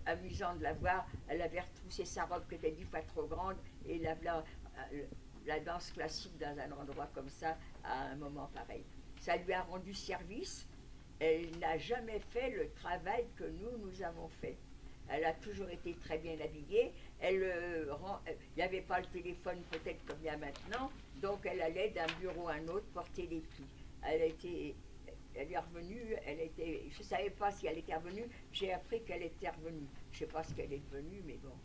amusant de la voir. Elle avait retroussé sa robe qui était 10 fois trop grande, et la danse classique dans un endroit comme ça, à un moment pareil. Ça lui a rendu service. Elle n'a jamais fait le travail que nous avons fait. Elle a toujours été très bien habillée. Il n'y avait pas le téléphone peut-être comme il y a maintenant, donc elle allait d'un bureau à un autre porter les plis. Elle est revenue, je ne savais pas si elle était revenue, j'ai appris qu'elle était revenue. Je ne sais pas ce qu'elle est devenue, mais bon.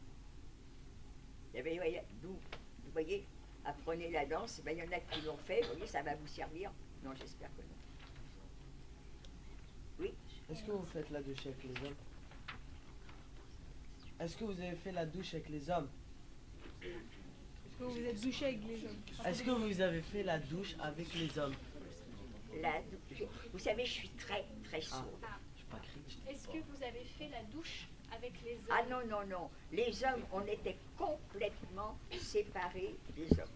Vous voyez, apprenez la danse, ben, il y en a qui l'ont fait, vous voyez, ça va vous servir. Non, j'espère que non. Oui. Est-ce que vous faites la douche avec les hommes? Est-ce que vous avez fait la douche avec les hommes? Est-ce que vous vous êtes douché avec les hommes? Est-ce que vous avez fait la douche avec les hommes? Vous savez, je suis très, très sourde. Est-ce que vous avez fait la douche avec les hommes? Ah non, non, non. Les hommes, on était complètement séparés des hommes.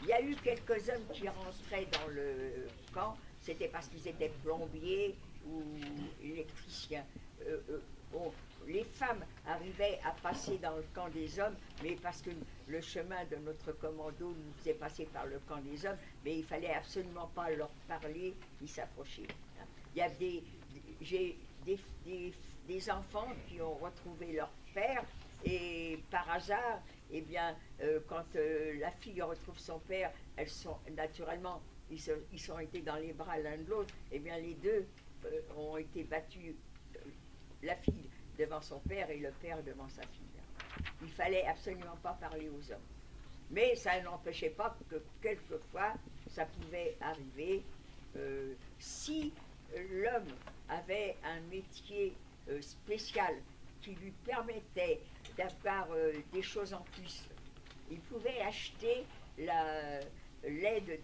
Il y a eu quelques hommes qui rentraient dans le camp, c'était parce qu'ils étaient plombiers ou électriciens. Les femmes arrivaient à passer dans le camp des hommes, mais parce que le chemin de notre commando nous faisait passer par le camp des hommes, mais il fallait absolument pas leur parler ni s'approcher. Il y a des enfants qui ont retrouvé leur père, et par hasard, eh bien, quand la fille retrouve son père, elles sont naturellement, ils sont été dans les bras l'un de l'autre, eh bien les deux ont été battus, la fille devant son père et le père devant sa fille. Il fallait absolument pas parler aux hommes. Mais ça n'empêchait pas que quelquefois, ça pouvait arriver si l'homme avait un métier spécial qui lui permettait d'avoir des choses en plus. Il pouvait acheter l'aide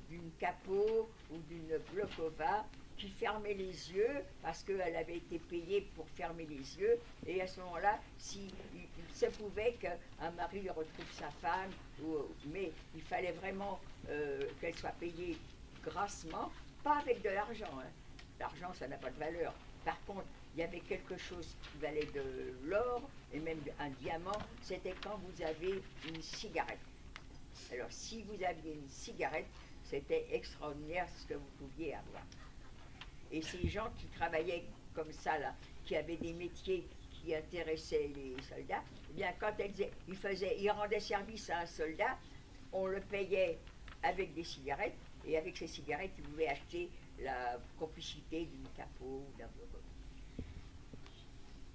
d'une capot ou d'une blokova qui fermait les yeux parce qu'elle avait été payée pour fermer les yeux, et à ce moment-là, il se pouvait qu'un mari retrouve sa femme, mais il fallait vraiment qu'elle soit payée grassement, pas avec de l'argent. Hein. L'argent, ça n'a pas de valeur. Par contre, il y avait quelque chose qui valait de l'or, et même un diamant, c'était quand vous avez une cigarette. Alors, si vous aviez une cigarette, c'était extraordinaire ce que vous pouviez avoir. Et ces gens qui travaillaient comme ça, là, qui avaient des métiers qui intéressaient les soldats, eh bien, quand ils rendaient service à un soldat, on le payait avec des cigarettes, et avec ces cigarettes, ils pouvaient acheter la complicité d'une capot ou d'un bloc.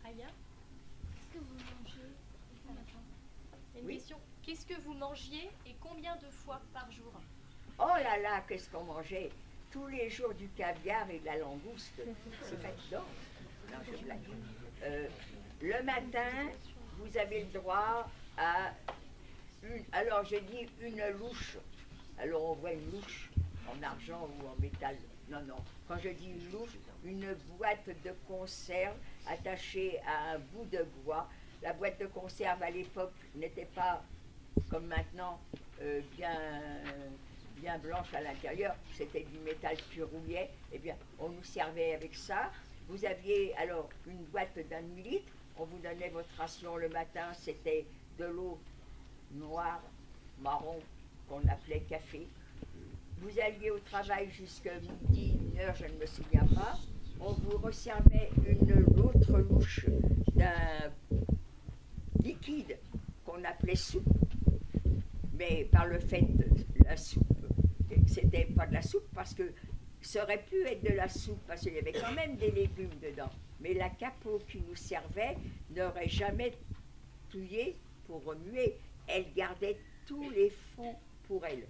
Aya, qu'est-ce que vous mangez? Une Oui. question. Qu'est-ce que vous mangiez et combien de fois par jour? Oh là là, qu'est-ce qu'on mangeait? Tous les jours du caviar et de la langouste. C'est fatigant. Non, je blague. Le matin, vous avez le droit à alors je dis une louche. Alors on voit une louche en argent ou en métal. Non, non. Quand je dis une louche, une boîte de conserve attachée à un bout de bois. La boîte de conserve à l'époque n'était pas comme maintenant bien bien blanche à l'intérieur, c'était du métal qui rouillait, eh bien, on nous servait avec ça. Vous aviez alors une boîte d'un demi-litre, on vous donnait votre ration le matin, c'était de l'eau noire, marron, qu'on appelait café. Vous alliez au travail jusqu'à midi, 1 heure, je ne me souviens pas. On vous resservait autre louche d'un liquide qu'on appelait soupe. Mais par le fait de la soupe, c'était pas de la soupe parce que ça aurait pu être de la soupe parce qu'il y avait quand même des légumes dedans. Mais la capo qui nous servait n'aurait jamais touillé pour remuer. Elle gardait tous les fonds pour elle.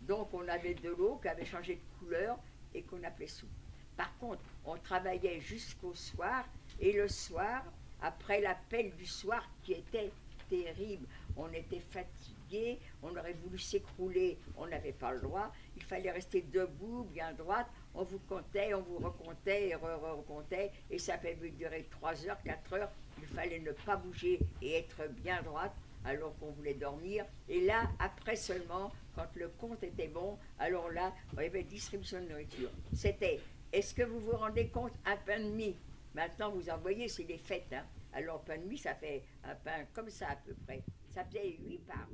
Donc on avait de l'eau qui avait changé de couleur et qu'on appelait soupe. Par contre, on travaillait jusqu'au soir et le soir, après l'appel du soir qui était terrible, on était fatigué, on aurait voulu s'écrouler, on n'avait pas le droit, il fallait rester debout, bien droite, on vous comptait, on vous recomptait et recomptait, et ça pouvait durer 3 heures, 4 heures, il fallait ne pas bouger et être bien droite alors qu'on voulait dormir, et là, après seulement, quand le compte était bon, alors là, il y avait distribution de nourriture. C'était, est-ce que vous vous rendez compte, un pain de mie, maintenant vous en voyez, c'est les fêtes, hein. Alors, pain de mie, ça fait un pain comme ça à peu près. Ça faisait 8 parts.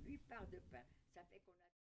8 parts de pain.